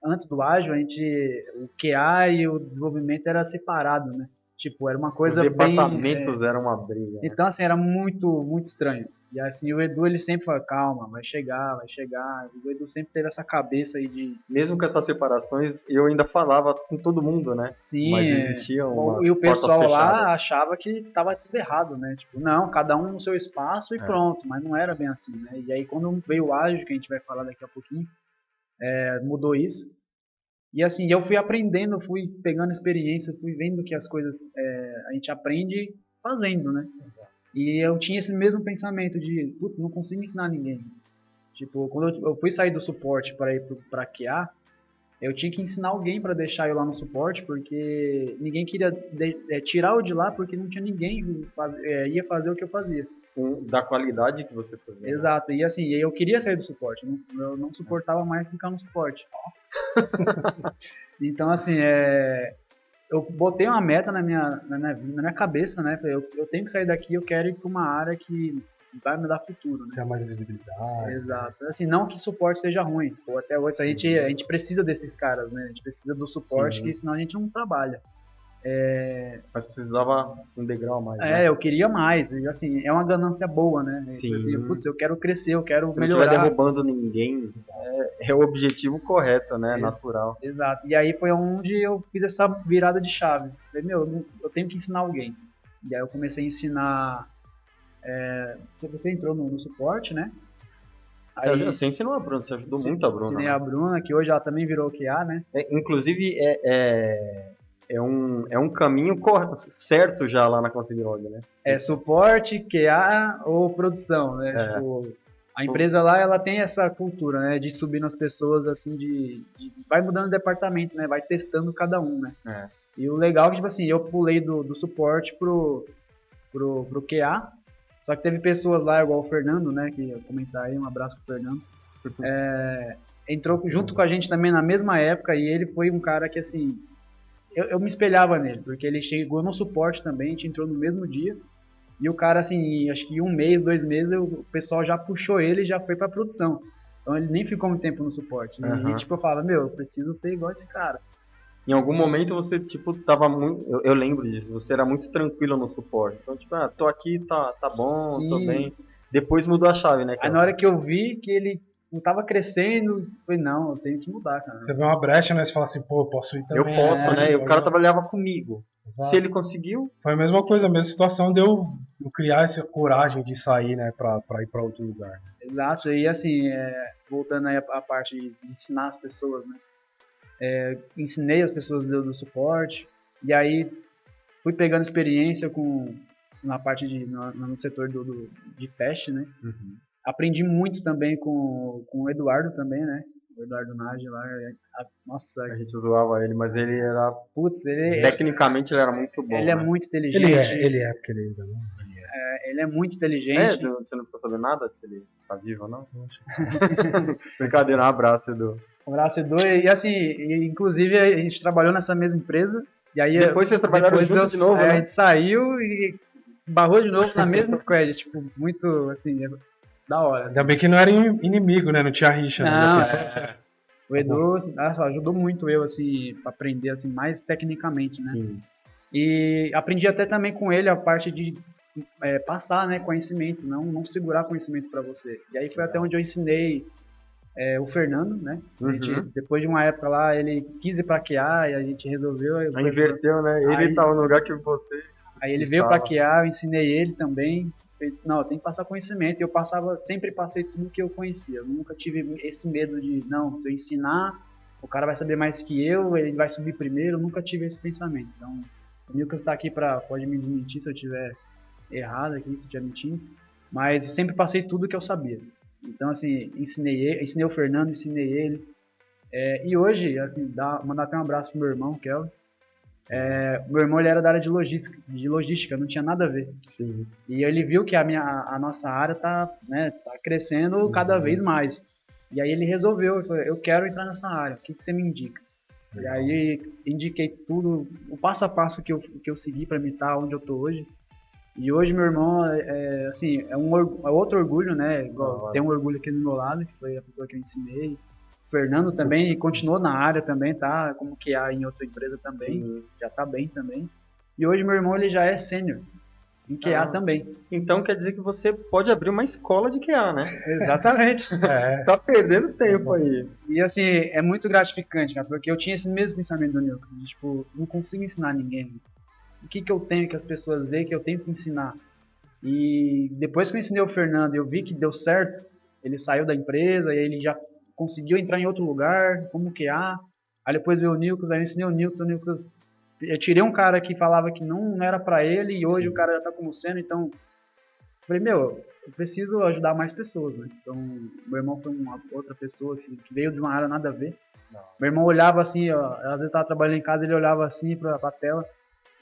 antes do ágil, o QA e o desenvolvimento era separado, né? Tipo, era uma coisa bem... Os departamentos eram uma briga. Né? Então, assim, era muito, muito estranho. E assim, o Edu, ele sempre fala, calma, vai chegar. O Edu sempre teve essa cabeça aí de... Mesmo com essas separações, eu ainda falava com todo mundo, né? Sim. Mas existiam e o pessoal lá achava que tava tudo errado, né? Tipo, não, cada um no seu espaço e pronto. Mas não era bem assim, né? E aí, quando veio o ágil, que a gente vai falar daqui a pouquinho, mudou isso. E assim, eu fui aprendendo, fui pegando experiência, fui vendo que as coisas a gente aprende fazendo, né? E eu tinha esse mesmo pensamento de, putz, não consigo ensinar ninguém. Tipo, quando eu fui sair do suporte para ir para QA, eu tinha que ensinar alguém para deixar eu lá no suporte, porque ninguém queria tirar eu de lá, porque não tinha ninguém que ia fazer o que eu fazia. Da qualidade que você fazia. Exato, e assim, eu queria sair do suporte, eu não suportava mais ficar no suporte. Então, assim, eu botei uma meta na minha cabeça, né? Eu tenho que sair daqui, eu quero ir para uma área que vai me dar futuro, né? Tem mais visibilidade. Exato. Assim, não que suporte seja ruim. Pô, até hoje a gente precisa desses caras, né? A gente precisa do suporte, que senão a gente não trabalha. Mas precisava um degrau a mais, né? Eu queria mais. E, assim, é uma ganância boa, né? Sim. Assim, putz, eu quero crescer, eu quero Se melhorar. não estiver derrubando ninguém, é o objetivo correto, né? Natural. Exato. E aí foi onde eu fiz essa virada de chave. Falei, eu tenho que ensinar alguém. E aí eu comecei a ensinar... Você entrou no suporte, né? Aí, Você ensinou a Bruna, você ajudou muito a Bruna. Ensinei né? a Bruna, que hoje ela também virou QA, né? Inclusive, é um caminho certo já lá na Conseguirog, né? Suporte, QA ou produção, né? Tipo, a empresa lá, ela tem essa cultura, né? De subir nas pessoas, assim, vai mudando de departamento, né? Vai testando cada um, né? E o legal é que, tipo assim, eu pulei do suporte pro QA, só que teve pessoas lá, igual o Fernando, né? Que eu comentar aí, um abraço pro Fernando. Entrou junto com a gente também na mesma época e ele foi um cara que, assim, eu me espelhava nele, porque ele chegou no suporte também, a gente entrou no mesmo dia. E o cara, assim, acho que 1 mês, 2 meses, o pessoal já puxou ele e já foi pra produção. Então ele nem ficou muito tempo no suporte. E tipo, eu falava, eu preciso ser igual esse cara. Em algum momento você, tipo, tava muito... Eu lembro disso, você era muito tranquilo no suporte. Então, tipo, tô aqui, tá bom, Sim. tô bem. Depois mudou a chave, né? Aí na hora que eu vi que ele não tava crescendo, eu falei, não, eu tenho que mudar, cara. Você vê uma brecha, né? Você fala assim, pô, eu posso ir também. Eu posso, né? E o cara trabalhava comigo. Exato. Se ele conseguiu... Foi a mesma coisa, a mesma situação de eu criar essa coragem de sair, né? Pra ir pra outro lugar. Né? Exato, e assim, voltando aí a parte de ensinar as pessoas, né? Ensinei as pessoas do suporte, e aí fui pegando experiência na parte no setor de teste, né? Aprendi muito também com o Eduardo também, né? O Eduardo Nage lá, nossa... A gente zoava ele, mas ele era... Putz, Tecnicamente ele era muito bom, Ele é né? muito inteligente. Ele é, porque ele ainda não... Ele é muito inteligente. Você não ficou sabendo nada se ele tá vivo ou não? Brincadeira, um abraço, Edu. Um abraço, Edu. E assim, inclusive a gente trabalhou nessa mesma empresa. E aí, depois vocês trabalharam junto de novo, né? A gente saiu e se barrou de novo na mesma squad. Tipo, muito, assim, da hora. Assim. Ainda bem que não era inimigo, né? Não tinha rixa. Não, o Edu ajudou muito eu, assim, pra aprender, assim, mais tecnicamente, né? Sim. E aprendi até também com ele a parte de passar, né, conhecimento, não segurar conhecimento para você. E aí foi até onde eu ensinei o Fernando, né? A gente, depois de uma época lá, ele quis ir pra QA e a gente resolveu. Aí inverteu, né? Ele tava no lugar que você. Aí ele veio pra QA, eu ensinei ele também. Não, tem que passar conhecimento. Eu sempre passei tudo que eu conhecia. Eu nunca tive esse medo de, não, se eu ensinar, o cara vai saber mais que eu, ele vai subir primeiro. Eu nunca tive esse pensamento. Então, o Nilkas tá aqui pode me desmentir se eu tiver errado aqui, se eu estiver mentindo. Mas eu sempre passei tudo que eu sabia. Então, assim, ensinei o Fernando, ensinei ele. E hoje, assim, mandar até um abraço pro meu irmão, Kels. Meu irmão, ele era da área de logística, não tinha nada a ver. Sim. E ele viu que a nossa área tá crescendo cada vez mais. E aí ele resolveu, ele falou, eu quero entrar nessa área, o que você me indica? E aí indiquei tudo, o passo a passo que eu segui para me estar onde eu tô hoje. E hoje meu irmão, assim, é outro orgulho, né? Igual, tem um orgulho aqui do meu lado, que foi a pessoa que eu ensinei. O Fernando também continuou na área também, tá? Como QA em outra empresa também, sim. Já tá bem também. E hoje meu irmão, ele já é sênior em QA também. Então quer dizer que você pode abrir uma escola de QA, né? Exatamente. Tá perdendo tempo aí. E assim, é muito gratificante, cara, porque eu tinha esse mesmo pensamento do Nilton. Tipo, não consigo ensinar ninguém. O que eu tenho que as pessoas veem que eu tenho que ensinar? E depois que eu ensinei o Fernando, eu vi que deu certo. Ele saiu da empresa e ele já conseguiu entrar em outro lugar, como QA. Aí depois veio o Nilton, aí eu ensinei o Nilton. Eu tirei um cara que falava que não era pra ele e hoje o cara já tá como sendo, então... Eu falei, eu preciso ajudar mais pessoas, né? Então, meu irmão foi uma outra pessoa que veio de uma área nada a ver. Não. Meu irmão olhava assim, ó, às vezes tava trabalhando em casa, ele olhava assim pra tela.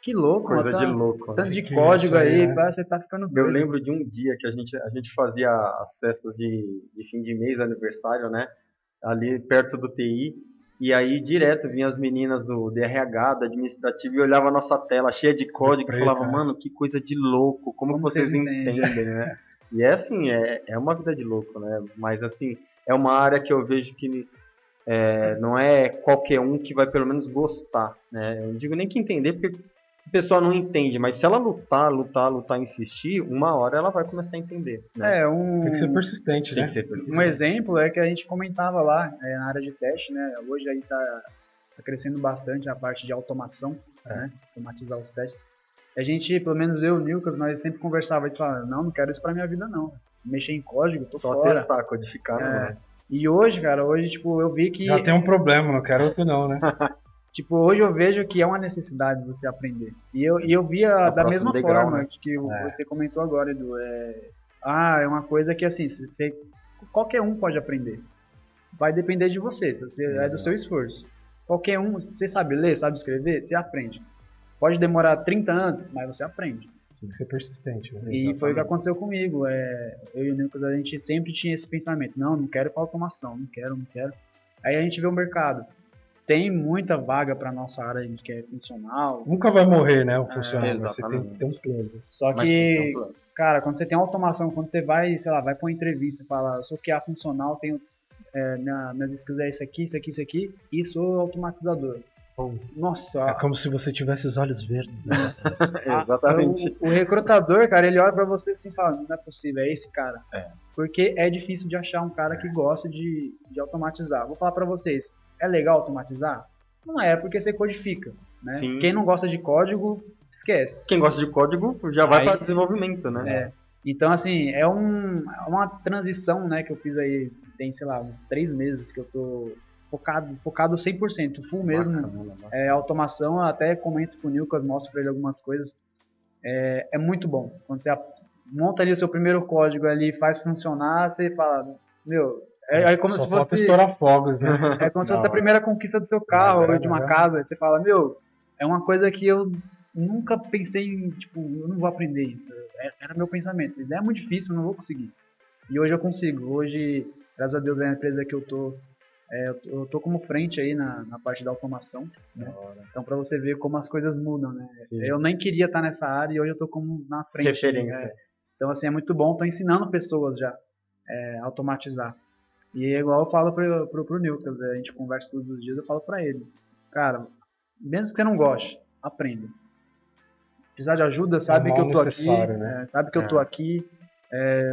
Que louco, coisa de louco. Tanto de código aí, você tá ficando doido. Eu lembro de um dia que a gente fazia as festas de fim de mês, aniversário, né? Ali perto do TI. E aí direto vinha as meninas do RH, da administrativa, e olhava a nossa tela cheia de código e falava, mano, que coisa de louco, como vocês entendem, né? E é assim, é uma vida de louco, né? Mas assim, é uma área que eu vejo que não é qualquer um que vai pelo menos gostar, né? Eu não digo nem que entender, porque o pessoal não entende, mas se ela lutar, insistir, uma hora ela vai começar a entender, né? Tem que ser persistente, Tem né? que ser persistente. Um exemplo é que a gente comentava lá na área de teste, né? Hoje aí tá crescendo bastante a parte de automação, né? Automatizar os testes. A gente, pelo menos eu e o Nilkas, nós sempre conversava, a gente falava, não quero isso pra minha vida não. Mexer em código, tô Só fora. testar, codificar, né? E hoje, cara, tipo, eu vi que... Já tem um problema, não quero outro não, né? Tipo, hoje eu vejo que é uma necessidade você aprender. E eu via da mesma degrau, forma né? que você comentou agora, Edu. É uma coisa que, assim, qualquer um pode aprender. Vai depender de você, é do seu esforço. Qualquer um, você sabe ler, sabe escrever, você aprende. Pode demorar 30 anos, mas você aprende. Tem que ser persistente, né? E foi o que aconteceu comigo. Eu e o Nicolas, a gente sempre tinha esse pensamento. Não quero para automação, não quero. Aí a gente vê o mercado. Tem muita vaga para nossa área que é funcional. Nunca vai morrer, né, o funcional, mas você exatamente. tem que ter um plano. Só que, cara, quando você tem automação, quando você vai, sei lá, vai para uma entrevista e fala, eu sou QA funcional, tenho minhas skills é isso aqui, e sou automatizador. Nossa. É como se você tivesse os olhos verdes, né? Exatamente. O recrutador, cara, ele olha pra você assim e fala, não é possível, é esse cara. Porque é difícil de achar um cara que gosta de automatizar. Vou falar pra vocês, é legal automatizar? Não é, porque você codifica, né? Sim. Quem não gosta de código, esquece. Quem gosta de código já vai para desenvolvimento, né? Então, assim, é uma transição, né, que eu fiz aí, tem, sei lá, uns 3 meses que eu tô focado 100%, full mesmo. Bacana. Automação, eu até comento com o Nilkas, mostro pra ele algumas coisas. É muito bom. Quando você monta ali o seu primeiro código ali, faz funcionar, você fala, meu, é como se fosse estourar fogos, né? É como se fosse a primeira conquista do seu carro ou de uma casa. Você fala, meu, é uma coisa que eu nunca pensei em, tipo, eu não vou aprender isso. Era meu pensamento. É muito difícil, eu não vou conseguir. E hoje eu consigo. Hoje, graças a Deus, é a empresa que eu tô como frente aí na parte da automação, né? Então, para você ver como as coisas mudam, né? Sim. Eu nem queria estar nessa área e hoje eu tô como na frente. Referência. Então, assim, é muito bom. Tô ensinando pessoas já a automatizar. E é igual eu falo pro Nilkas, a gente conversa todos os dias, eu falo pra ele, cara, mesmo que você não goste, aprenda. Precisar de ajuda, sabe que eu tô aqui, né? Sabe que eu tô aqui,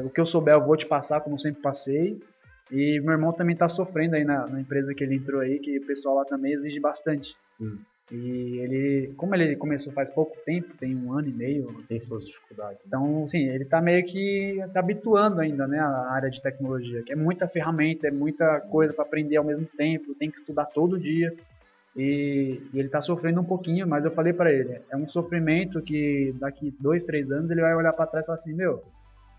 o que eu souber eu vou te passar, como sempre passei. E meu irmão também tá sofrendo aí na empresa que ele entrou aí, que o pessoal lá também exige bastante. E como ele começou faz pouco tempo, tem 1 ano e meio, tem suas dificuldades. Então, assim, ele tá meio que se habituando ainda, né, à área de tecnologia, que é muita ferramenta, é muita coisa para aprender ao mesmo tempo, tem que estudar todo dia. E ele tá sofrendo um pouquinho, mas eu falei para ele, é um sofrimento que daqui 2, 3 anos ele vai olhar para trás e falar assim, meu,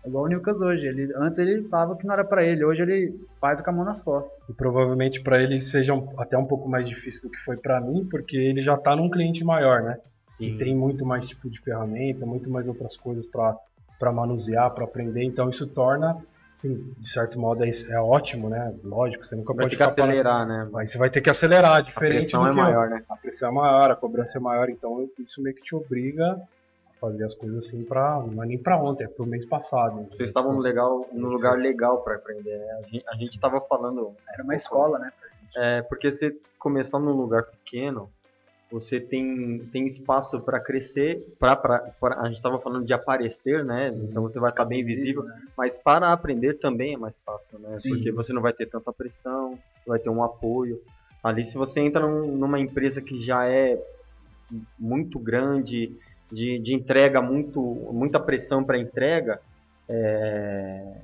é igual o Nilkas hoje. Antes ele falava que não era para ele, hoje ele faz com a mão nas costas. E provavelmente para ele seja até um pouco mais difícil do que foi para mim, porque ele já está num cliente maior, né? Sim. E tem muito mais tipo de ferramenta, muito mais outras coisas para manusear, para aprender. Então isso torna, assim, de certo modo é ótimo, né? Lógico, você nunca pode acelerar, né? Mas você vai ter que acelerar, diferente a pressão é maior, né? A pressão é maior, a cobrança é maior, então isso meio que te obriga fazer as coisas assim não é nem pra ontem, é pro mês passado. Vocês estavam no lugar legal para aprender. A gente estava falando. Era uma escola, né? Porque você começar num lugar pequeno, você tem espaço para crescer. A gente estava falando de aparecer, né? Então você vai estar bem visível. Né? Mas para aprender também é mais fácil, né? Sim. Porque você não vai ter tanta pressão, vai ter um apoio. Ali, se você entra numa empresa que já é muito grande, de entrega, muita pressão para entrega,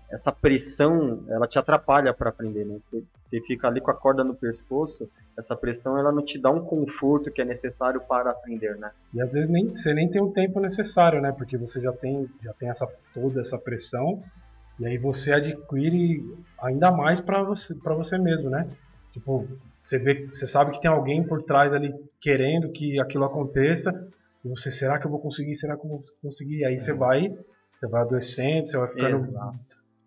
essa pressão ela te atrapalha para aprender, né? Você fica ali com a corda no pescoço, essa pressão ela não te dá um conforto que é necessário para aprender, né? E às vezes você nem tem o tempo necessário, né? Porque você já tem toda essa pressão e aí você adquire ainda mais para você mesmo, né? Tipo, você sabe que tem alguém por trás ali querendo que aquilo aconteça. E você, será que eu vou conseguir? Será que eu vou conseguir? E aí você vai adoecendo, você vai ficando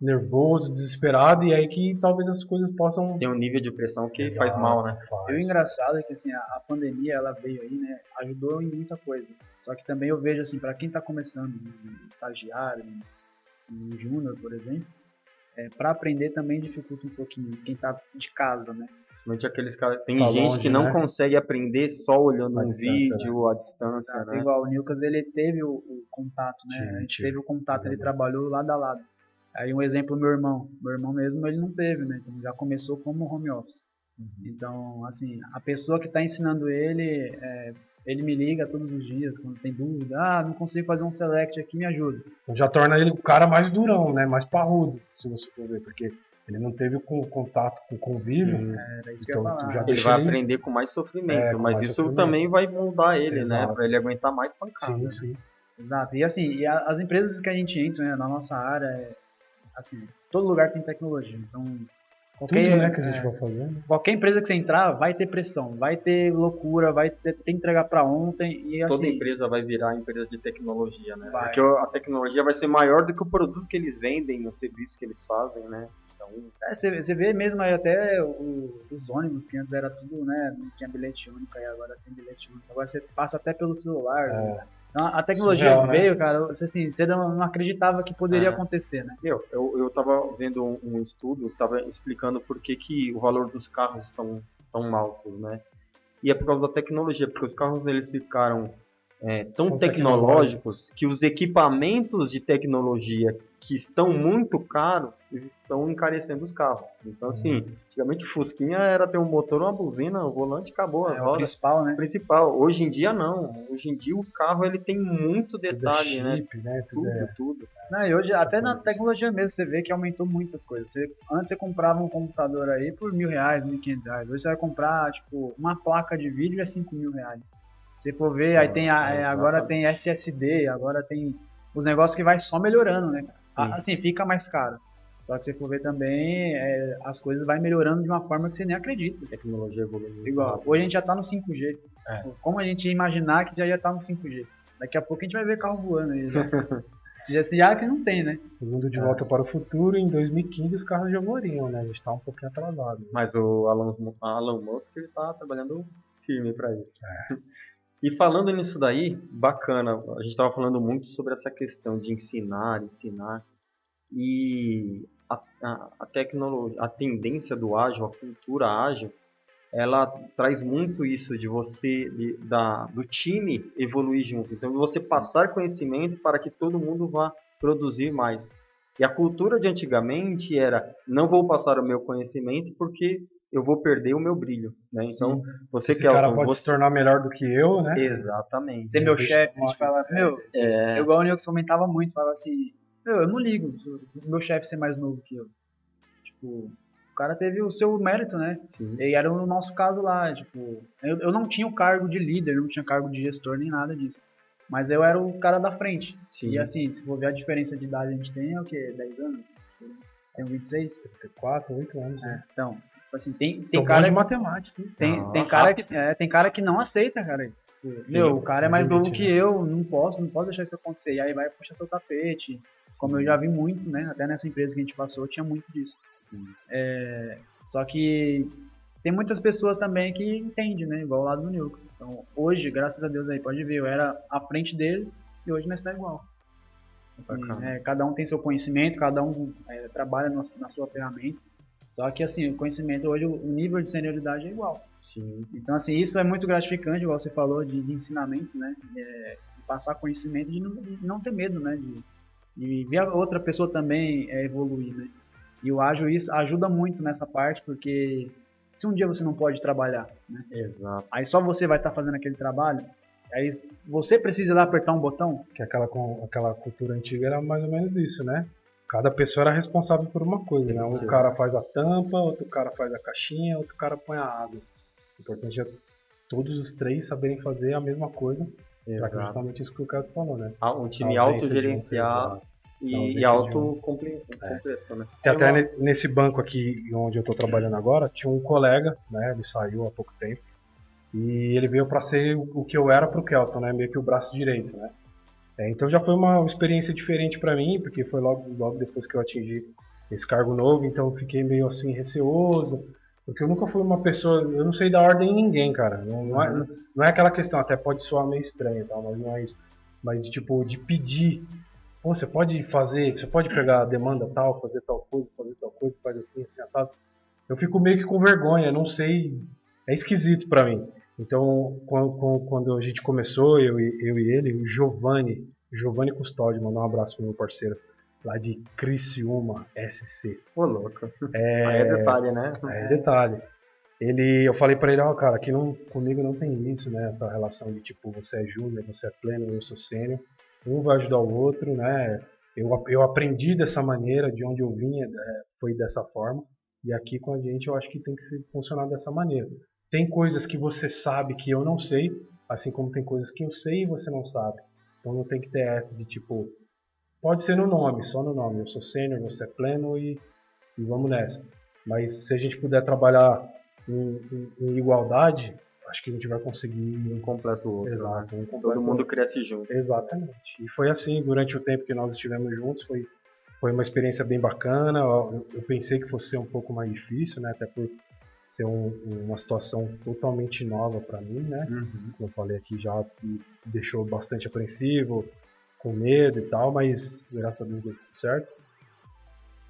nervoso, desesperado, e aí que talvez as coisas possam... Tem um nível de pressão que faz mal, né? E o engraçado é que assim, a pandemia, ela veio aí, né? Ajudou em muita coisa. Só que também eu vejo assim, para quem tá começando, estagiário, um júnior, por exemplo, para aprender também dificulta um pouquinho quem tá de casa, né? Principalmente aqueles caras. Tem Tá gente longe, que não né? consegue aprender só olhando À um distância, vídeo, à distância, Exato, né? igual o Nilkas, ele teve o contato, né? Tive, A gente tive. teve o contato, ele Exatamente. trabalhou lado a lado. Aí um exemplo, meu irmão mesmo, ele não teve, né? Então já começou como home office. Então, assim, a pessoa que está ensinando ele me liga todos os dias quando tem dúvida. Ah, não consigo fazer um select aqui, me ajuda. Então já torna ele o cara mais durão, né? Mais parrudo, se você for ver, porque ele não teve contato com o convívio. Sim. Era isso que Então, eu ia falar. já Ele deixa vai ele- aprender com mais sofrimento, com mas mais isso sofrimento. também vai moldar ele, né? Exato. Pra ele aguentar mais pancada. Sim. Exato. E assim, as empresas que a gente entra, né, na nossa área, assim, todo lugar tem tecnologia. Então, Tudo, né, que a gente vai fazendo. qualquer empresa que você entrar, vai ter pressão, vai ter loucura, vai ter que entregar para ontem. E assim, Toda empresa vai virar empresa de tecnologia, né? Vai. Porque a tecnologia vai ser maior do que o produto que eles vendem, o serviço que eles fazem, né? Então, você vê mesmo aí até os ônibus, que antes era tudo, né? Não tinha bilhete único, aí agora tem bilhete único. Agora você passa até pelo celular. Né? Então, a tecnologia Surreal, né? veio, cara, você não acreditava que poderia acontecer, né? eu tava vendo um estudo, tava explicando por que o valor dos carros estão tão altos, né? E é por causa da tecnologia, porque os carros eles ficaram tão Tão tecnológicos que os equipamentos de tecnologia que estão muito caros, eles estão encarecendo os carros. Então, assim, antigamente o Fusquinha era ter um motor, uma buzina, um volante, acabou as É o rodas. principal, né? Principal. Hoje em dia, não. Hoje em dia, o carro ele tem muito detalhe, né? Chip, né? Tudo é- Tudo. Não, e hoje, até na tecnologia mesmo, você vê que aumentou muitas coisas. Antes você comprava um computador aí por R$1.000, R$1.500. Hoje você vai comprar, tipo, uma placa de vídeo é R$5.000. Se for ver, aí tem agora tem SSD, agora tem os negócios que vai só melhorando, né? Assim, fica mais caro. Só que se for ver também, as coisas vai melhorando de uma forma que você nem acredita. A tecnologia evoluiu. Igual, hoje a gente já tá no 5G. Como a gente ia imaginar que já ia estar no 5G? Daqui a pouco a gente vai ver carro voando aí. Se já que não tem, né? Segundo De Volta para o Futuro, em 2015 os carros já voariam, né? A gente tá um pouquinho atrasado. Mas o Elon Musk ele tá trabalhando firme para isso. E falando nisso daí, bacana, a gente estava falando muito sobre essa questão de ensinar. E a tecnologia, a tendência do ágil, a cultura ágil, ela traz muito isso de você, do time evoluir junto. Então, você passar conhecimento para que todo mundo vá produzir mais. E a cultura de antigamente era, não vou passar o meu conhecimento porque eu vou perder o meu brilho, né? Então, você Esse que cara pode se tornar melhor do que eu, né? Exatamente. Ser meu chefe, a gente fala, eu igual o Nilson comentava muito, falava assim, eu não ligo se meu chefe ser mais novo que eu. Tipo, o cara teve o seu mérito, né? Sim. E era o nosso caso lá, tipo, eu não tinha o cargo de líder, não tinha cargo de gestor, nem nada disso. Mas eu era o cara da frente. Sim. E assim, se for ver a diferença de idade a gente tem, é o quê? 10 anos? Tenho 26? 34, 8 anos, né? Então, assim, tem Tô cara bom de matemática. tem cara que não aceita, cara, isso. Meu, o cara é mais novo que eu, não posso deixar isso acontecer. E aí vai puxar seu tapete. Como eu já vi muito, né? Até nessa empresa que a gente passou, tinha muito disso. Só que tem muitas pessoas também que entendem, né? Igual o lado do Nilks. Então, hoje, graças a Deus aí, pode ver, eu era à frente dele e hoje nós está igual. Assim, cada um tem seu conhecimento, cada um trabalha na sua ferramenta. Só que, assim, o conhecimento hoje, o nível de senioridade é igual. Sim. Então, assim, isso é muito gratificante, igual você falou, de ensinamento, né? De passar conhecimento, de não ter medo, né? De ver a outra pessoa também evoluir, né? E o ágil isso ajuda muito nessa parte, porque se um dia você não pode trabalhar, né? Exato. Aí só você vai estar fazendo aquele trabalho, aí você precisa lá apertar um botão. Que aquela cultura antiga era mais ou menos isso, né? Cada pessoa era responsável por uma coisa, né? Um cara faz a tampa, outro cara faz a caixinha, outro cara põe a água. O importante é todos os três saberem fazer a mesma coisa. Para justamente isso que o Carlos falou, né? Um time autogerenciar e autocompleto, né? Até nesse banco aqui onde eu estou trabalhando agora, tinha um colega, né? Ele saiu há pouco tempo. E ele veio para ser o que eu era pro Kelton, né? Meio que o braço direito, né? Então já foi uma experiência diferente para mim, porque foi logo depois que eu atingi esse cargo novo, então eu fiquei meio assim receoso, porque eu nunca fui uma pessoa, eu não sei dar ordem em ninguém, cara. Não é aquela questão, até pode soar meio estranho, tá? Mas não é isso. Mas tipo, de pedir pô, você pode pegar a demanda tal, fazer tal coisa, faz assim, assim, assado. Eu fico meio que com vergonha, não sei, é esquisito pra mim. Então, quando a gente começou, eu e ele, o Giovanni Custódio, mandar um abraço pro meu parceiro, lá de Criciúma, SC. Pô, louco. Aí é detalhe, né? Aí é detalhe. Eu falei pra ele, ó, cara, aqui comigo não tem isso, né? Essa relação de tipo, você é júnior, você é pleno, eu sou sênior. Um vai ajudar o outro, né? Eu aprendi dessa maneira, de onde eu vinha, foi dessa forma. E aqui com a gente eu acho que tem que funcionar dessa maneira. Tem coisas que você sabe que eu não sei, assim como tem coisas que eu sei e você não sabe. Então não tem que ter essa de tipo, pode ser no nome, só no nome. Eu sou sênior, você é pleno e vamos nessa. Mas se a gente puder trabalhar em igualdade, acho que a gente vai conseguir. Um completa o outro. Exato, né? Todo mundo cresce junto. Exatamente. E foi assim, durante o tempo que nós estivemos juntos, foi uma experiência bem bacana. Eu pensei que fosse ser um pouco mais difícil, né? Até por ser uma situação totalmente nova para mim, né? Uhum. Como eu falei aqui, já me deixou bastante apreensivo, com medo e tal, mas graças a Deus deu tudo certo.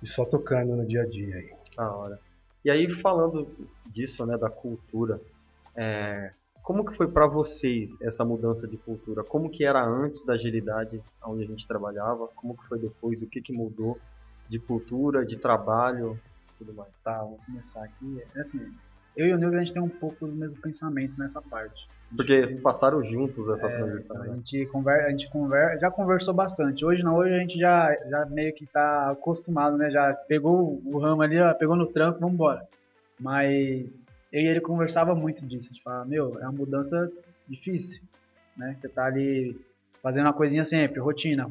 E só tocando no dia a dia aí. Da hora. E aí, falando disso, né, da cultura, como que foi para vocês essa mudança de cultura? Como que era antes da agilidade, onde a gente trabalhava? Como que foi depois? O que que mudou de cultura, de trabalho, tudo mais? Tá, vou começar aqui. Assim, eu e o Nilton, a gente tem um pouco dos mesmos pensamentos nessa parte. Porque vocês passaram juntos essa transição, A né? gente já conversou bastante. Hoje não, hoje a gente já meio que tá acostumado, né? Já pegou o ramo ali, ó, pegou no tranco, vamos embora. Mas eu e ele conversava muito disso, de falar, meu, é uma mudança difícil, né? Você tá ali fazendo uma coisinha sempre, rotina.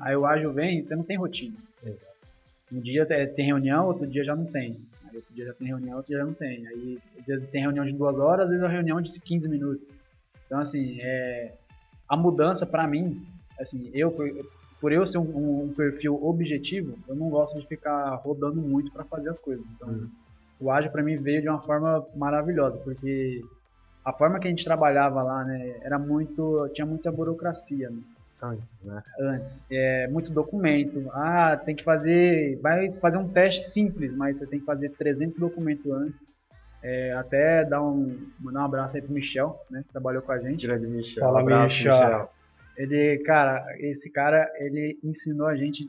Aí o ágil vem, você não tem rotina. Um dia tem reunião, outro dia já não tem. Aí outro dia já tem reunião, outro dia já não tem. Aí às vezes tem reunião de 2 horas, às vezes é uma reunião de 15 minutos. Então, assim, a mudança pra mim, assim, por eu ser um perfil objetivo, eu não gosto de ficar rodando muito pra fazer as coisas. Então, o ágil pra mim veio de uma forma maravilhosa, porque a forma que a gente trabalhava lá, né, tinha muita burocracia, né? Antes, né? Antes. Muito documento. Tem que vai fazer um teste simples, mas você tem que fazer 300 documentos antes. Até mandar um abraço aí pro Michel, né, que trabalhou com a gente. Grande Michel. Fala, Abraço, Michel. Esse cara, ele ensinou a gente,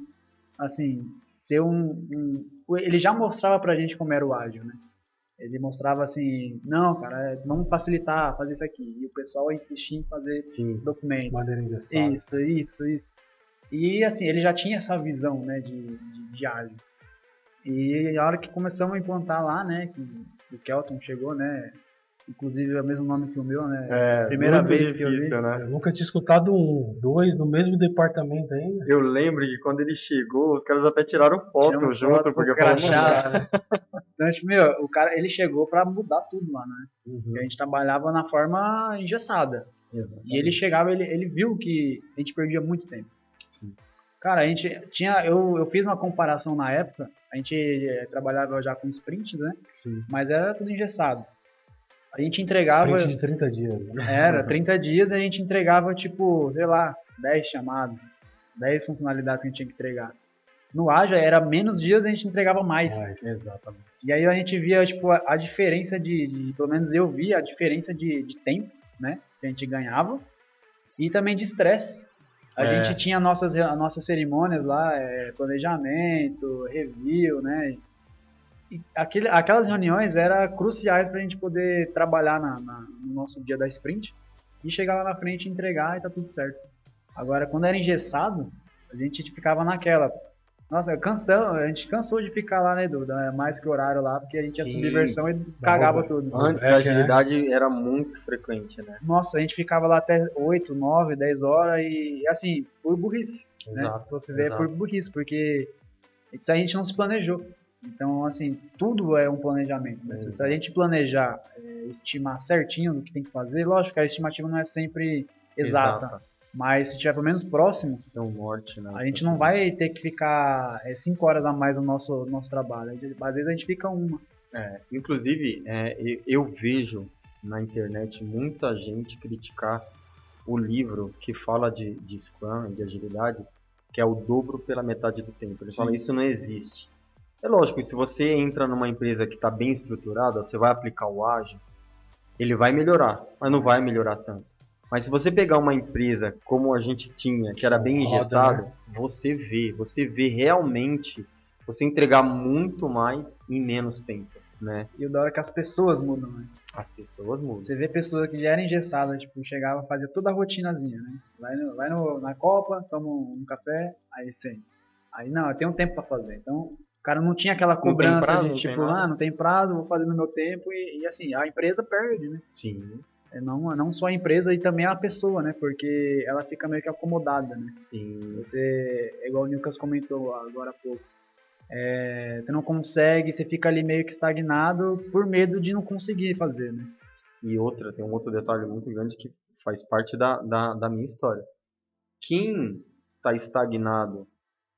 assim, ser ele já mostrava pra gente como era o ágil, né? Ele mostrava assim, não, cara, vamos facilitar, fazer isso aqui. E o pessoal insistia em fazer documento. Maneira engraçada. Isso. E assim, ele já tinha essa visão, né, de ágil. E a hora que começamos a implantar lá, né, que o Kelton chegou, né, inclusive é o mesmo nome que o meu, né, primeira muito vez difícil, que eu vi. né? Eu nunca tinha escutado dois no mesmo departamento ainda. Eu lembro que quando ele chegou, os caras até tiraram foto Tiramos junto, foto porque com o falaram, crachá, né? Então, tipo, meu, o cara, ele chegou pra mudar tudo lá, né? Uhum. A gente trabalhava na forma engessada. E ele chegava, ele viu que a gente perdia muito tempo. Sim. Cara, a gente tinha, eu fiz uma comparação na época, a gente trabalhava já com sprint, né? Sim. Mas era tudo engessado. A gente entregava... Sprint de 30 dias. Né? Era, 30 dias e a gente entregava, tipo, sei lá, 10 chamados, 10 funcionalidades que a gente tinha que entregar. No Ágil era menos dias e a gente entregava mais. Exatamente. E aí a gente via, tipo, a diferença pelo menos eu via a diferença de tempo, né, que a gente ganhava, e também de estresse. A gente tinha nossas cerimônias lá, planejamento, review, né, e aquelas reuniões eram cruciais para a gente poder trabalhar no nosso dia da sprint e chegar lá na frente e entregar e tá tudo certo. Agora, quando era engessado, a gente ficava naquela... Nossa, a gente cansou de ficar lá, né, Edu? Mais que horário lá, porque a gente ia subir versão e cagava tudo. Antes da agilidade era muito frequente, né? Nossa, a gente ficava lá até 8, 9, 10 horas e, assim, por burrice, né? Se você ver, é por burrice, porque isso a gente não se planejou. Então, assim, tudo é um planejamento, né? Se a gente planejar, estimar certinho o que tem que fazer, lógico que a estimativa não é sempre exata. Mas se estiver pelo menos próximo, né? A gente não vai ter que ficar 5 horas a mais no nosso trabalho. Às vezes a gente fica uma. Inclusive, eu vejo na internet muita gente criticar o livro que fala de Scrum, de agilidade, que é o dobro pela metade do tempo. Ele fala, isso não existe. É lógico, se você entra numa empresa que está bem estruturada, você vai aplicar o ágil, ele vai melhorar, mas não vai melhorar tanto. Mas se você pegar uma empresa como a gente tinha, que era bem engessado, você vê realmente você entregar muito mais em menos tempo, né? E o da hora é que as pessoas mudam, né? As pessoas mudam. Você vê pessoas que já eram engessadas, tipo, chegava a fazer toda a rotinazinha, né? Na Copa, toma um café, aí sente. Aí não, eu tenho um tempo pra fazer. Então, o cara não tinha aquela cobrança prazo, de tipo, não tem prazo, vou fazer no meu tempo e assim, a empresa perde, né? Sim. Não só a empresa e também a pessoa, né? Porque ela fica meio que acomodada, né? Sim. Você, igual o Lucas comentou agora há pouco, você não consegue, você fica ali meio que estagnado por medo de não conseguir fazer, né? E tem um outro detalhe muito grande que faz parte da minha história. Quem está estagnado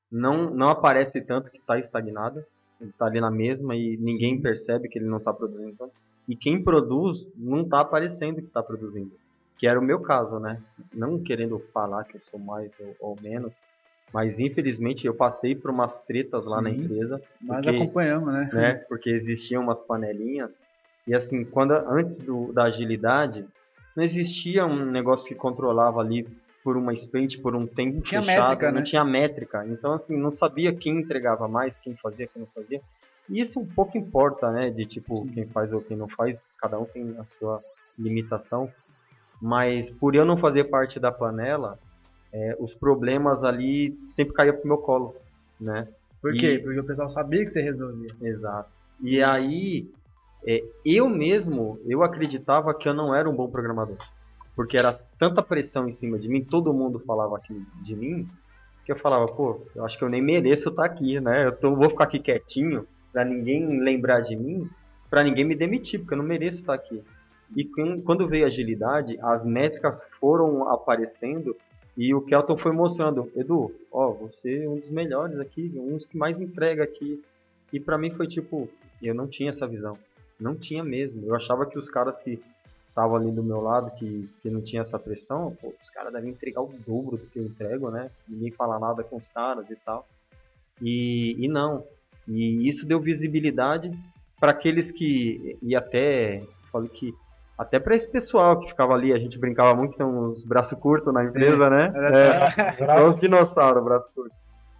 não aparece tanto que está estagnado, ele está ali na mesma e ninguém percebe que ele não está produzindo tanto. E quem produz não está aparecendo que está produzindo, que era o meu caso, né? Não querendo falar que eu sou mais ou menos, mas infelizmente eu passei por umas tretas lá na empresa. Nós acompanhamos, né? Porque existiam umas panelinhas. E assim, antes da agilidade, não existia um negócio que controlava ali por uma sprint, por um tempo fechado, métrica, não né? tinha métrica. Então, assim, não sabia quem entregava mais, quem fazia, quem não fazia. E isso um pouco importa, né? De tipo, quem faz ou quem não faz, cada um tem a sua limitação. Mas por eu não fazer parte da panela, os problemas ali sempre caíam pro meu colo, né? Por quê? Porque o pessoal sabia que você resolvia. Exato. E aí, eu acreditava que eu não era um bom programador. Porque era tanta pressão em cima de mim, todo mundo falava aqui de mim, que eu falava, pô, eu acho que eu nem mereço estar aqui, né? Vou ficar aqui quietinho, pra ninguém lembrar de mim, pra ninguém me demitir, porque eu não mereço estar aqui. E quando veio a agilidade, as métricas foram aparecendo e o Kelton foi mostrando, Edu, você é um dos melhores aqui, um dos que mais entrega aqui. E pra mim foi tipo, eu não tinha essa visão. Não tinha mesmo. Eu achava que os caras que estavam ali do meu lado, que não tinha essa pressão, pô, os caras devem entregar o dobro do que eu entrego, né? Ninguém fala nada com os caras e tal. E não. E isso deu visibilidade para aqueles que, e até, falei que, até para esse pessoal que ficava ali, a gente brincava muito, tem uns braços curtos na empresa, né? Só os dinossauros, braço curto.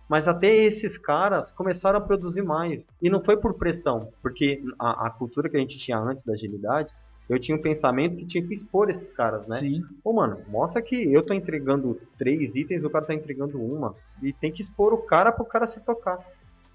Mas até esses caras começaram a produzir mais. E não foi por pressão, porque a cultura que a gente tinha antes da agilidade, eu tinha um pensamento que tinha que expor esses caras, né? Sim. Pô, mano, mostra que eu tô entregando 3 itens, o cara tá entregando uma. E tem que expor o cara pro cara se tocar.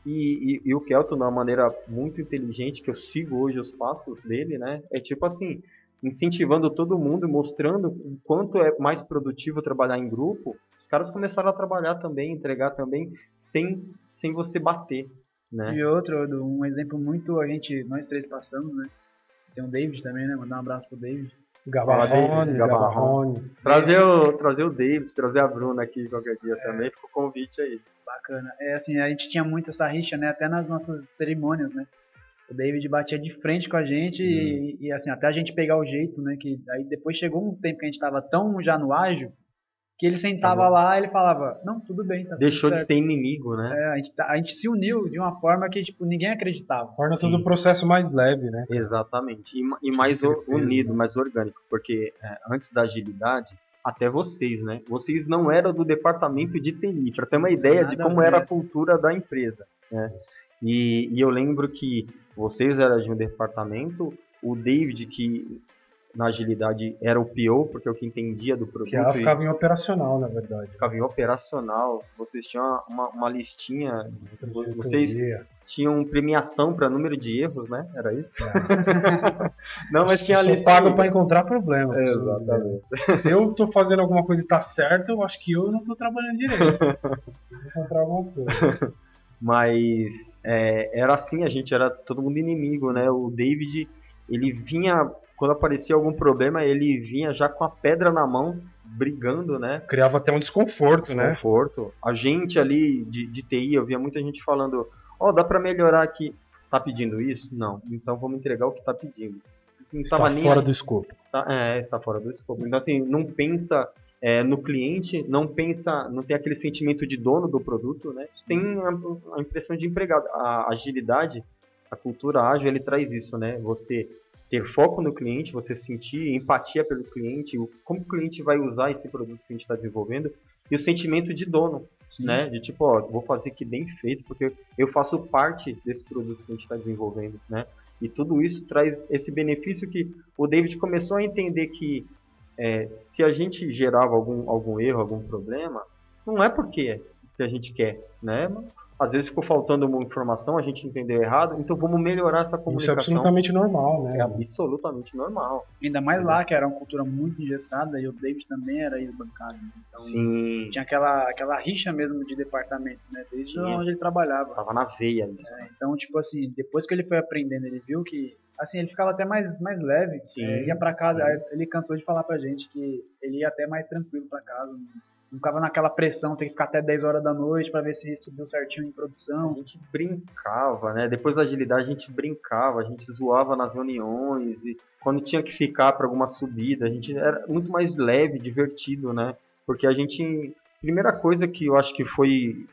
E o Kelton, de uma maneira muito inteligente, que eu sigo hoje os passos dele, né? É tipo assim, incentivando todo mundo, mostrando o quanto é mais produtivo trabalhar em grupo, os caras começaram a trabalhar também, entregar também, sem você bater, né? E outro, um exemplo muito, nós três passamos, né? Tem o David também, né? Mandar um abraço pro David. Gabarrone. Trazer o David, trazer a Bruna aqui qualquer dia também, fica o convite aí. Bacana. Assim, a gente tinha muito essa rixa, né? Até nas nossas cerimônias, né? O David batia de frente com a gente e assim, até a gente pegar o jeito, né? Que aí depois chegou um tempo que a gente tava tão já no ágil, que ele sentava lá e ele falava, não, tudo bem, tá Deixou tudo de certo. ter inimigo, né? A gente se uniu de uma forma que, tipo, ninguém acreditava. Torna todo o processo mais leve, né? Exatamente. E mais unido, mais orgânico. Porque antes da agilidade, até vocês, né? Vocês não eram do departamento de TI, para ter uma ideia de como era a cultura da empresa, né? E eu lembro que vocês eram de um departamento, o David, que na agilidade era o PO, porque é o que entendia do produto. Que ela ficava em operacional, na verdade. Ficava em operacional. Vocês tinham uma listinha. Vocês tinham premiação para número de erros, né? Era isso? Não, mas tinha a lista. Pago para encontrar problema. Exatamente. Se eu tô fazendo alguma coisa e tá certo, eu acho que eu não tô trabalhando direito. Vou encontrar alguma coisa. Mas era assim, a gente era todo mundo inimigo, né? O David, ele vinha, quando aparecia algum problema, ele vinha já com a pedra na mão, brigando, né? Criava até um desconforto, né? A gente ali de TI, eu via muita gente falando, dá para melhorar aqui. Tá pedindo isso? Não. Então vamos entregar o que tá pedindo. Não está fora do escopo. Está fora do escopo. Então assim, não pensa no cliente, não tem aquele sentimento de dono do produto, né? Tem a impressão de empregado. A agilidade, a cultura ágil, ele traz isso, né? Você ter foco no cliente, você sentir empatia pelo cliente, como o cliente vai usar esse produto que a gente está desenvolvendo, e o sentimento de dono, né? De tipo, ó, vou fazer aqui bem feito, porque eu faço parte desse produto que a gente está desenvolvendo, né? E tudo isso traz esse benefício que o David começou a entender que se a gente gerava algum erro, algum problema, não é porque que a gente quer, né? Às vezes ficou faltando uma informação, a gente entendeu errado, então vamos melhorar essa comunicação. Isso é absolutamente normal, né? É absolutamente normal. Ainda mais lá, que era uma cultura muito engessada, e o David também era bancário. Né? Então, Sim. Tinha aquela rixa mesmo de departamento, né? Desde onde ele trabalhava. Tava na veia isso. Então, tipo assim, depois que ele foi aprendendo, ele viu que, assim, ele ficava até mais leve. Sim, ia pra casa, aí ele cansou de falar pra gente que ele ia até mais tranquilo pra casa. Não ficava naquela pressão, tem que ficar até 10 horas da noite pra ver se subiu certinho em produção. A gente brincava, né? Depois da agilidade a gente brincava, a gente zoava nas reuniões e quando tinha que ficar para alguma subida, a gente era muito mais leve, divertido, né? Porque a gente, primeira coisa que eu acho que foi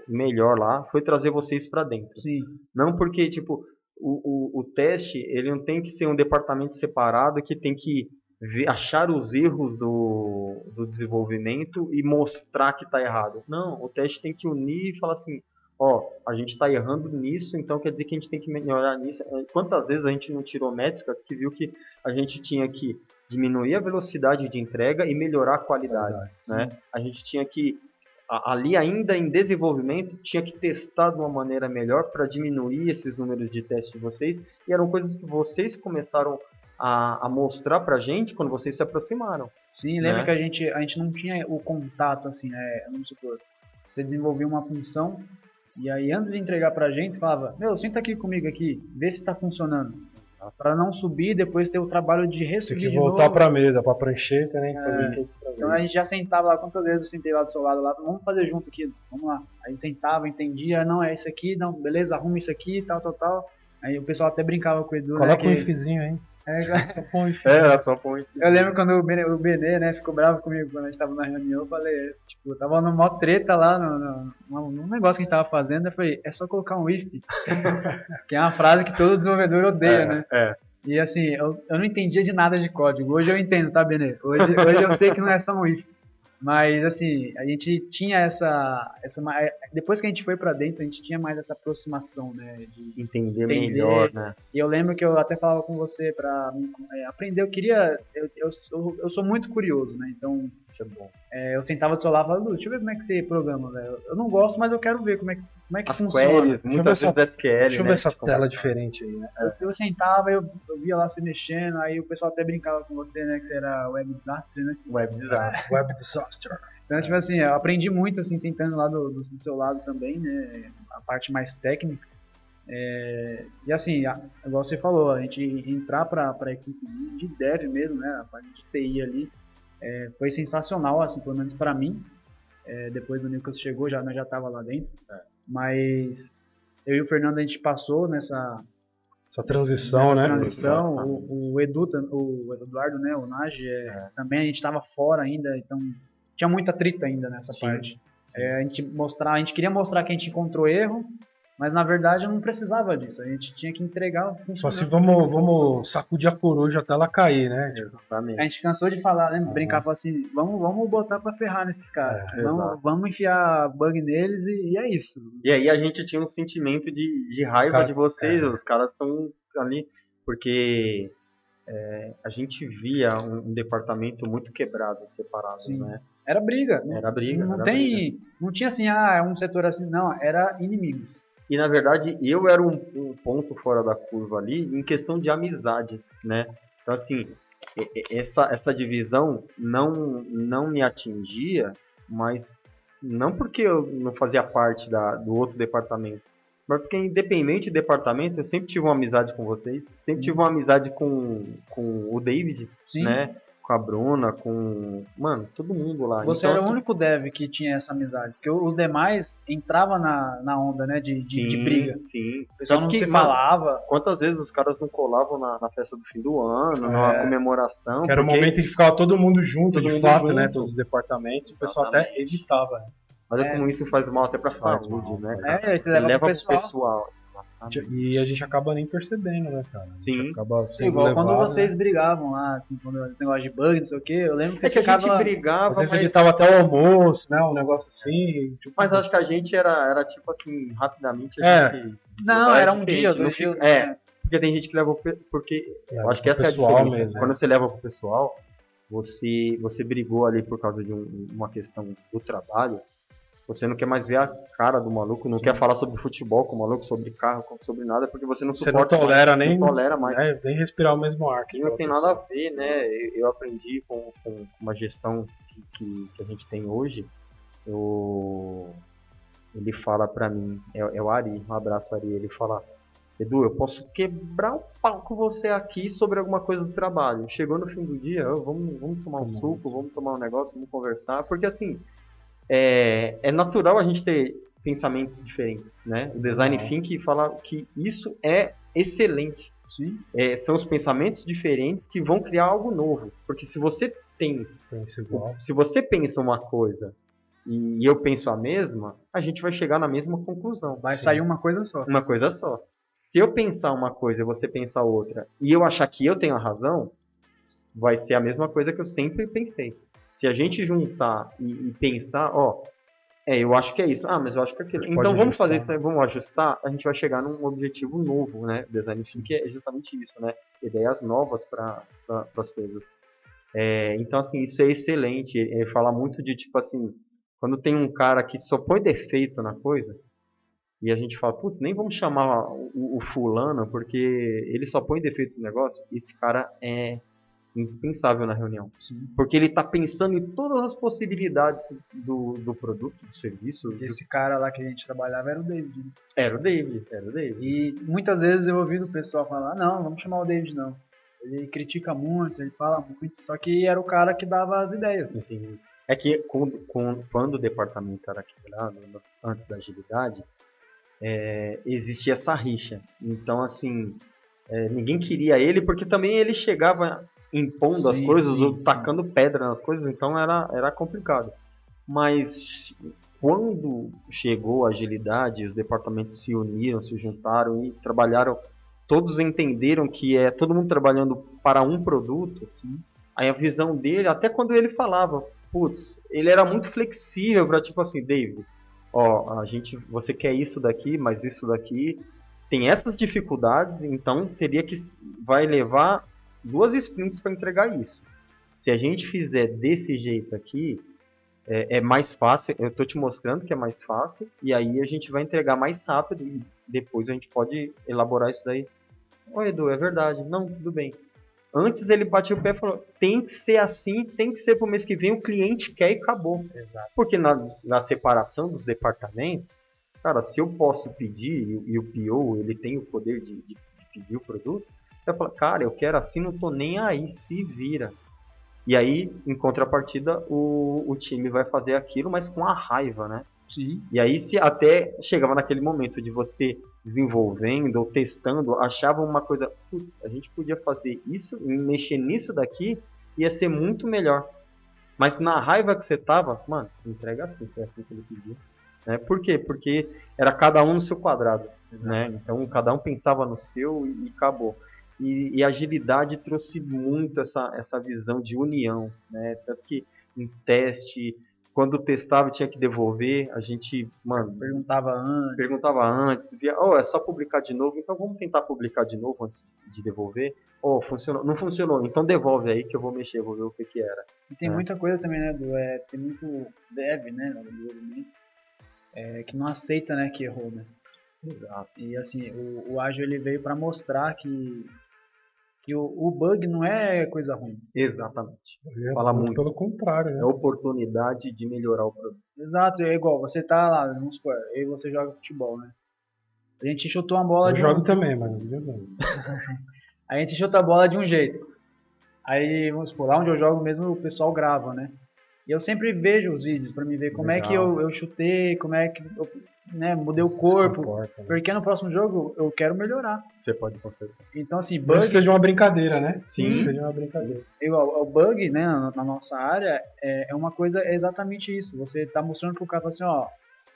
melhor lá foi trazer vocês para dentro. Sim. Não porque, tipo, o teste, ele não tem que ser um departamento separado que tem que achar os erros do desenvolvimento e mostrar que está errado. Não, o teste tem que unir e falar assim, ó, a gente está errando nisso, então quer dizer que a gente tem que melhorar nisso. Quantas vezes a gente não tirou métricas que viu que a gente tinha que diminuir a velocidade de entrega e melhorar a qualidade, né? A gente tinha que, ali ainda em desenvolvimento, tinha que testar de uma maneira melhor para diminuir esses números de teste de vocês, e eram coisas que vocês começaram a mostrar pra gente quando vocês se aproximaram. Sim, lembra que a gente não tinha o contato, assim, né? Vamos supor, você desenvolvia uma função e aí antes de entregar pra gente, você falava, meu, senta aqui comigo aqui, vê se tá funcionando. Pra não subir e depois ter o trabalho de resubir de voltar pra mesa, pra prancheta, né? Então a gente já sentava lá, quantas vezes eu sentei lá do seu lado lá, vamos fazer junto aqui, vamos lá. Aí sentava, entendia, não, é isso aqui, não, beleza, arruma isso aqui, tal. Aí o pessoal até brincava com o Edu, coloca né? um ifzinho aí. Era só põe. Eu lembro quando o Benê, né, ficou bravo comigo quando a gente tava na reunião, eu falei, tipo, eu tava numa mó treta lá, num negócio que a gente tava fazendo, eu falei, é só colocar um if, que é uma frase que todo desenvolvedor odeia, né? E assim, eu não entendia de nada de código, hoje eu entendo, tá, Benê? Hoje eu sei que não é só um if. Mas, assim, a gente tinha depois que a gente foi pra dentro, a gente tinha mais essa aproximação, né? De entender melhor, né? E eu lembro que eu até falava com você pra aprender, eu sou muito curioso, né? Então, isso é bom. Eu sentava do seu lado e falava, deixa eu ver como é que você programa, velho. Eu não gosto, mas eu quero ver como é que as funciona. Queries, muitas vezes SQL, deixa eu ver essa tela diferente aí, né? Eu sentava, eu via lá você mexendo, aí o pessoal até brincava com você, né? Que você era web desastre, né? Web desastre. Web disaster. Então, tipo assim, eu aprendi muito, assim, sentando lá do seu lado também, né? A parte mais técnica. E assim, igual você falou, a gente entrar para a equipe de dev mesmo, né? A parte de TI ali, foi sensacional, assim, pelo menos para mim. Depois do Nicolas chegou, nós já tava lá dentro. Mas eu e o Fernando, a gente passou nessa transição, né? O Eduardo, né? O Nage, também a gente estava fora ainda, então tinha muita treta ainda nessa parte. A gente queria mostrar que a gente encontrou erro, mas na verdade eu não precisava disso. A gente tinha que entregar o funcionamento. Só assim, vamos sacudir a coruja até ela cair, né? Exatamente. A gente cansou de falar, né? Brincar, falar assim, vamos botar pra ferrar nesses caras. Vamos enfiar bug neles e é isso. E aí a gente tinha um sentimento de raiva de vocês, os caras estão ali, porque a gente via um departamento muito quebrado, separado, Sim. né? Era briga. Era briga. Não tinha assim, é um setor assim, não, era inimigos. E na verdade eu era um ponto fora da curva ali em questão de amizade, né? Então assim, essa divisão não me atingia, mas não porque eu não fazia parte do outro departamento, mas porque independente do departamento, eu sempre tive uma amizade com vocês, sempre tive uma amizade com o David, Sim. né? com a Bruna, com... Mano, todo mundo lá. Você Então, era o assim, único dev que tinha essa amizade. Porque os demais entravam na onda, né? De briga. Sim. O pessoal Tanto não se mano, falava. quantas vezes os caras não colavam na festa do fim do ano, numa comemoração? Que era o porque momento em que ficava todo mundo junto, todo de mundo fato, junto. né? Todos os departamentos, o pessoal até Exatamente. evitava. Né? Olha como isso faz mal até pra Faz saúde, mal, né? faz cara? Você leva pro Leva pessoal. pro pessoal. E a gente acaba nem percebendo, né, cara? A gente Sim. acaba sendo Igual quando levado, vocês né? brigavam lá, assim, quando o negócio de bug, não sei o que, eu lembro que É vocês que a gente ficavam... brigava, Às vezes mas... evitava até o almoço, né? Um negócio assim. Tipo, Mas acho que a gente era tipo assim, rapidamente a É. gente... Não, era um diferente, dia, não 2 dias. fica- É, porque tem gente que leva... Porque leva eu acho que pro essa é a pessoal diferença. mesmo, Quando você leva pro pessoal, você brigou ali por causa de uma questão do trabalho, você não quer mais ver a cara do maluco, não quer falar sobre futebol com o maluco, sobre carro, sobre nada, porque você não Você não suporta tolera mais, nem, não tolera mais. né, nem respirar o mesmo ar. que E não aquela tem pessoa. nada a ver, né? Eu aprendi com uma gestão que a gente tem hoje. Ele fala pra mim, é o Ari, um abraço Ari, ele fala: Edu, eu posso quebrar um pau com você aqui sobre alguma coisa do trabalho. Chegou no fim do dia, vamos tomar um suco, vamos tomar um negócio, vamos conversar, porque assim, é natural a gente ter pensamentos diferentes, né? O design thinking fala que isso é excelente. Sim. São os pensamentos diferentes que vão criar algo novo. Porque se você se você pensa uma coisa e eu penso a mesma, a gente vai chegar na mesma conclusão. Vai sair uma coisa só. Uma coisa só. Se eu pensar uma coisa e você pensar outra, e eu achar que eu tenho a razão, vai ser a mesma coisa que eu sempre pensei. Se a gente juntar e pensar, eu acho que é isso. Mas eu acho que é aquilo. Então vamos fazer isso, né? Vamos ajustar, a gente vai chegar num objetivo novo, né? Design thinking é justamente isso, né? Ideias novas para as coisas. Então, assim, isso é excelente. Ele fala muito de, tipo assim, quando tem um cara que só põe defeito na coisa, e a gente fala, putz, nem vamos chamar o fulano, porque ele só põe defeito no negócio, esse cara é indispensável na reunião. Sim. Porque ele está pensando em todas as possibilidades do produto, do serviço. Esse cara lá que a gente trabalhava era o David. Né? Era o David. E muitas vezes eu ouvi do pessoal falar, não, vamos chamar o David não. Ele critica muito, ele fala muito, só que era o cara que dava as ideias. Assim, é que quando o departamento era criado, antes da agilidade, existia essa rixa. Então, assim, ninguém queria ele, porque também ele chegava impondo as coisas, ou tacando pedra nas coisas, então era complicado. Mas quando chegou a agilidade, os departamentos se uniram, se juntaram e trabalharam, todos entenderam que é todo mundo trabalhando para um produto. Aí a visão dele, até quando ele falava, putz, ele era muito flexível para tipo assim, David, você quer isso daqui, mas isso daqui tem essas dificuldades, então vai levar 2 sprints para entregar isso. Se a gente fizer desse jeito aqui, é mais fácil, eu tô te mostrando que é mais fácil, e aí a gente vai entregar mais rápido, e depois a gente pode elaborar isso daí. Edu, é verdade. Não, tudo bem. Antes ele batia o pé e falou, tem que ser assim, tem que ser pro mês que vem, o cliente quer e acabou. Exato. Porque na separação dos departamentos, cara, se eu posso pedir, e o PO, ele tem o poder de pedir o produto, eu falo, cara, eu quero assim, não tô nem aí, se vira. E aí, em contrapartida, o time vai fazer aquilo, mas com a raiva, né? Sim. E aí, se até chegava naquele momento de você desenvolvendo ou testando, achava uma coisa, putz, a gente podia fazer isso, mexer nisso daqui, ia ser muito melhor. Mas na raiva que você tava, mano, entrega assim, foi assim que ele pediu. Por quê? Porque era cada um no seu quadrado, né? Então, cada um pensava no seu e acabou. E a agilidade trouxe muito essa visão de união, né? Tanto que em teste, quando testava tinha que devolver, a gente, mano, perguntava antes, via, é só publicar de novo, então vamos tentar publicar de novo antes de devolver. Funcionou, não funcionou, então devolve aí que eu vou mexer, vou ver o que era. E tem muita coisa também, né, tem muito dev, né, no desenvolvimento, que não aceita, né, que errou, né. Exato. E assim, o Ágil ele veio para mostrar que o bug não é coisa ruim. Exatamente. Fala muito. Pelo contrário, né? É oportunidade de melhorar o produto. Exato, é igual, você tá lá, vamos supor, eu e você joga futebol, né? A gente chutou uma bola eu jogo também, mas não jogo. A gente chuta a bola de um jeito. Aí, vamos supor, lá onde eu jogo mesmo, o pessoal grava, né? E eu sempre vejo os vídeos pra me ver como é que eu chutei, como é que eu, né, mudei o corpo. Comporta, né? Porque no próximo jogo eu quero melhorar. Você pode consertar. Então, assim, Mesmo bug, que seja uma brincadeira, né? Sim. Mesmo que seja uma brincadeira. o bug, né, na nossa área, é uma coisa, é exatamente isso. Você tá mostrando pro cara, assim, ó,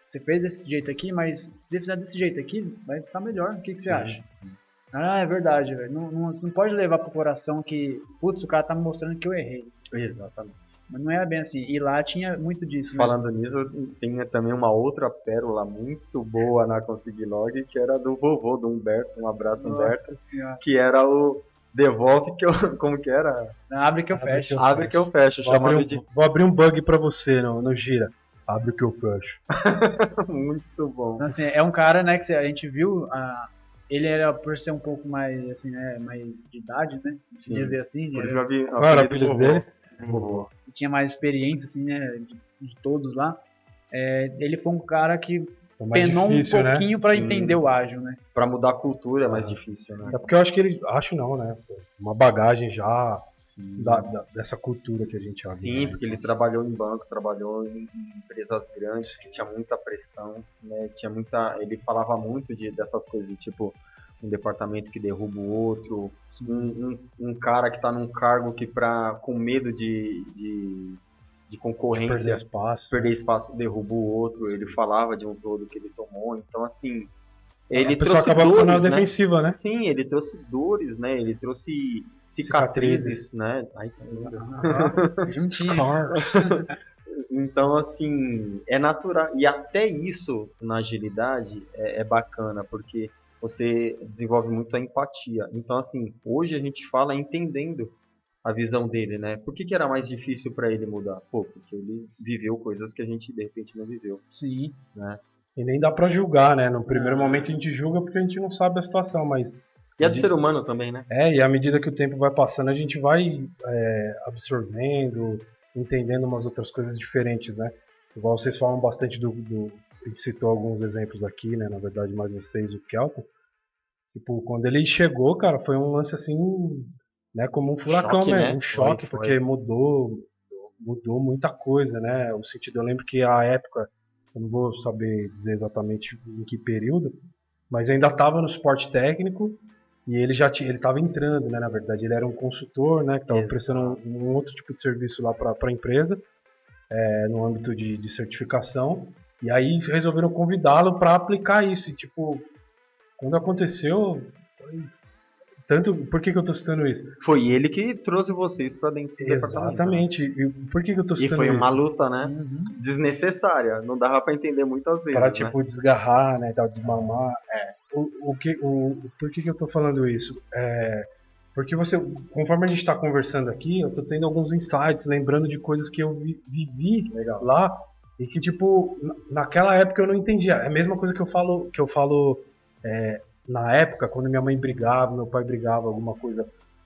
você fez desse jeito aqui, mas se você fizer desse jeito aqui, vai ficar melhor. O que você acha? Sim. Ah, é verdade, velho. Você não pode levar pro coração que, putz, o cara tá me mostrando que eu errei. Exatamente. Mas não era bem assim. E lá tinha muito disso, né? Falando nisso, tem também uma outra pérola muito boa na Conseguilog, que era do vovô, do Humberto, um abraço, Humberto, Nossa senhora. que era o devolve que eu, como que era? Abre que eu fecho. Abre que eu fecho, chamado de Vou abrir um bug pra você no Gira. Abre que eu fecho. muito bom. Então, assim, é um cara, né, que a gente viu, ele era, por ser um pouco mais, assim, né, mais de idade, né? Sim. Dizer assim, Por isso eu vi Qual era o apelido dele? Vovô. tinha mais experiência, assim, né, de todos lá. Ele foi um cara que É mais penou difícil, um pouquinho pra Sim. entender o ágil, né? Pra mudar a cultura é mais difícil, né? É porque eu acho que ele. Acho não, né? Uma bagagem já Sim. dessa cultura que a gente já viu. Sim, né? porque ele trabalhou em banco, trabalhou em empresas grandes que tinha muita pressão, né? Tinha muita, ele falava muito dessas coisas, de, tipo um departamento que derruba o outro, um cara que está num cargo que com medo de concorrência, perder espaço, derruba o outro. Ele falava de um todo que ele tomou, então assim, ele a pessoa trouxe acaba ficando na dores, né? defensiva, né? Sim, ele trouxe dores, né? Ele trouxe cicatrizes, né? Ai, que lindo. Juntinho. Então, assim, é natural. E até isso na agilidade é bacana, porque você desenvolve muito a empatia. Então, assim, hoje a gente fala entendendo a visão dele, né? Por que era mais difícil para ele mudar? Pô, porque ele viveu coisas que a gente, de repente, não viveu, Sim. né? E nem dá pra julgar, né? No primeiro momento a gente julga porque a gente não sabe a situação, mas. E é do ser humano também, né? E à medida que o tempo vai passando, a gente vai absorvendo, entendendo umas outras coisas diferentes, né? Igual vocês falam bastante a gente citou alguns exemplos aqui, né? Na verdade, mais vocês, o Kelton. Tipo, quando ele chegou, cara, foi um lance assim, né? Como um furacão, Choque, mesmo. né? Um choque, Foi. porque mudou muita coisa, né? O sentido, eu lembro que a época, eu não vou saber dizer exatamente em que período, mas ainda estava no suporte técnico e ele estava entrando, né? Na verdade, ele era um consultor, né? Que estava prestando um outro tipo de serviço lá para a empresa, no âmbito de certificação. E aí resolveram convidá-lo para aplicar isso. E, tipo, quando aconteceu, tanto, por que eu tô citando isso? Foi ele que trouxe vocês para dentro do departamento. Exatamente. E por que eu tô E citando foi isso? uma luta, né? Desnecessária. Não dava para entender muitas vezes, Para né? tipo desgarrar, né, tal, desmamar. Por que eu tô falando isso? Porque conforme a gente está conversando aqui, eu tô tendo alguns insights, lembrando de coisas que eu vivi lá e que tipo naquela época eu não entendia. É a mesma coisa que eu falo na época quando minha mãe brigava, meu pai brigava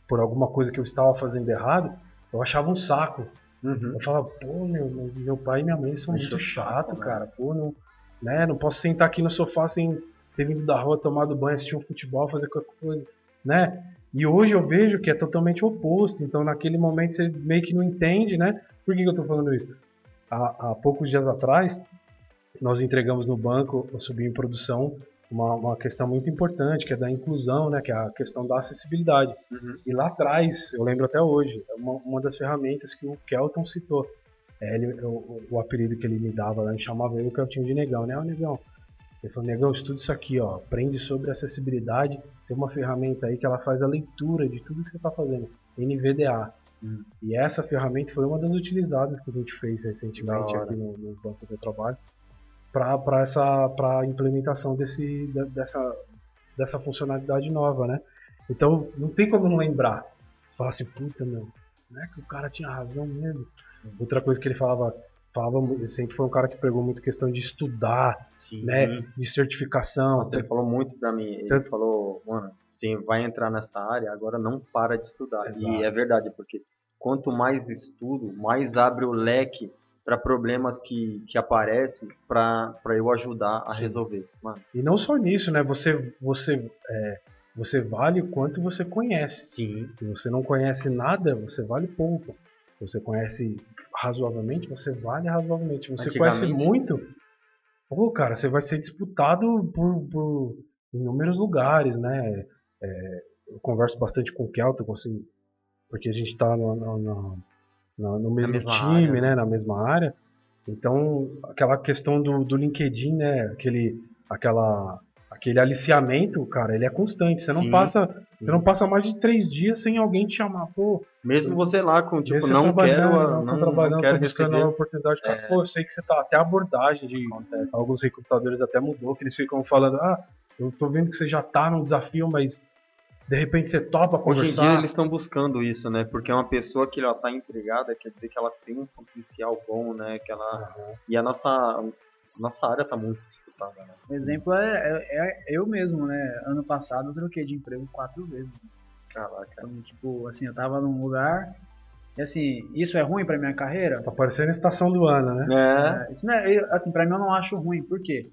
por alguma coisa que eu estava fazendo errado, eu achava um saco. Eu falava, pô, meu pai e minha mãe são muito chatos, cara. Pô, não posso sentar aqui no sofá sem ter vindo da rua, tomado banho, assistir um futebol, fazer qualquer coisa, né? E hoje eu vejo que é totalmente o oposto. Então, naquele momento, você meio que não entende, né? Por que eu tô falando isso? Há poucos dias atrás, nós entregamos no banco, eu subi em produção, uma questão muito importante, que é da inclusão, né? Que é a questão da acessibilidade. E lá atrás, eu lembro até hoje, uma das ferramentas que o Kelton citou. O apelido que ele me dava lá, ele chamava eu o Keltinho de Negão, né? O Negão. Ele falou, Negão, estuda isso aqui, ó. Aprende sobre acessibilidade. Tem uma ferramenta aí que ela faz a leitura de tudo que você está fazendo. NVDA. E essa ferramenta foi uma das utilizadas que a gente fez recentemente aqui no Banco do Trabalho para a implementação dessa funcionalidade nova, né? Então, não tem como não lembrar. Você fala assim, puta, meu, não é que o cara tinha razão mesmo. Outra coisa que ele falava, ele sempre foi um cara que pregou muito questão de estudar, né, de certificação. Nossa, ele falou muito pra mim, ele falou, mano, você vai entrar nessa área, agora não para de estudar. Exato. E é verdade, porque quanto mais estudo, mais abre o leque para problemas que aparecem para eu ajudar a resolver. Mano. E não só nisso, né, você você vale o quanto você conhece. Sim. Se você não conhece nada, você vale pouco. Se você conhece razoavelmente, você vale razoavelmente. Se você conhece muito, pô, cara, você vai ser disputado por inúmeros lugares, né? Eu converso bastante com o Kelton, assim, porque a gente tá no mesmo time, área, né? Na mesma área. Então, aquela questão do LinkedIn, né? Aquele aliciamento, cara, ele é constante. Você não passa mais de 3 dias sem alguém te chamar, pô. Mesmo você lá com, tipo, Você não trabalhando, não quero tô buscando receber. uma oportunidade. Cara, pô, eu sei que você tá. Até a abordagem de alguns recrutadores até mudou, que eles ficam falando, eu tô vendo que você já tá num desafio, mas de repente você topa conversar. Hoje em dia eles estão buscando isso, né? Porque é uma pessoa que ela tá empregada, quer dizer que ela tem um potencial bom, né? Que ela... E a nossa área tá muito disputada, né? O exemplo é eu mesmo, né? Ano passado eu troquei de emprego 4 vezes. Caraca. Então, tipo, assim, eu tava num lugar e assim, isso é ruim pra minha carreira? Tá parecendo a estação do ano, né? Isso não é, assim, pra mim eu não acho ruim. Por quê?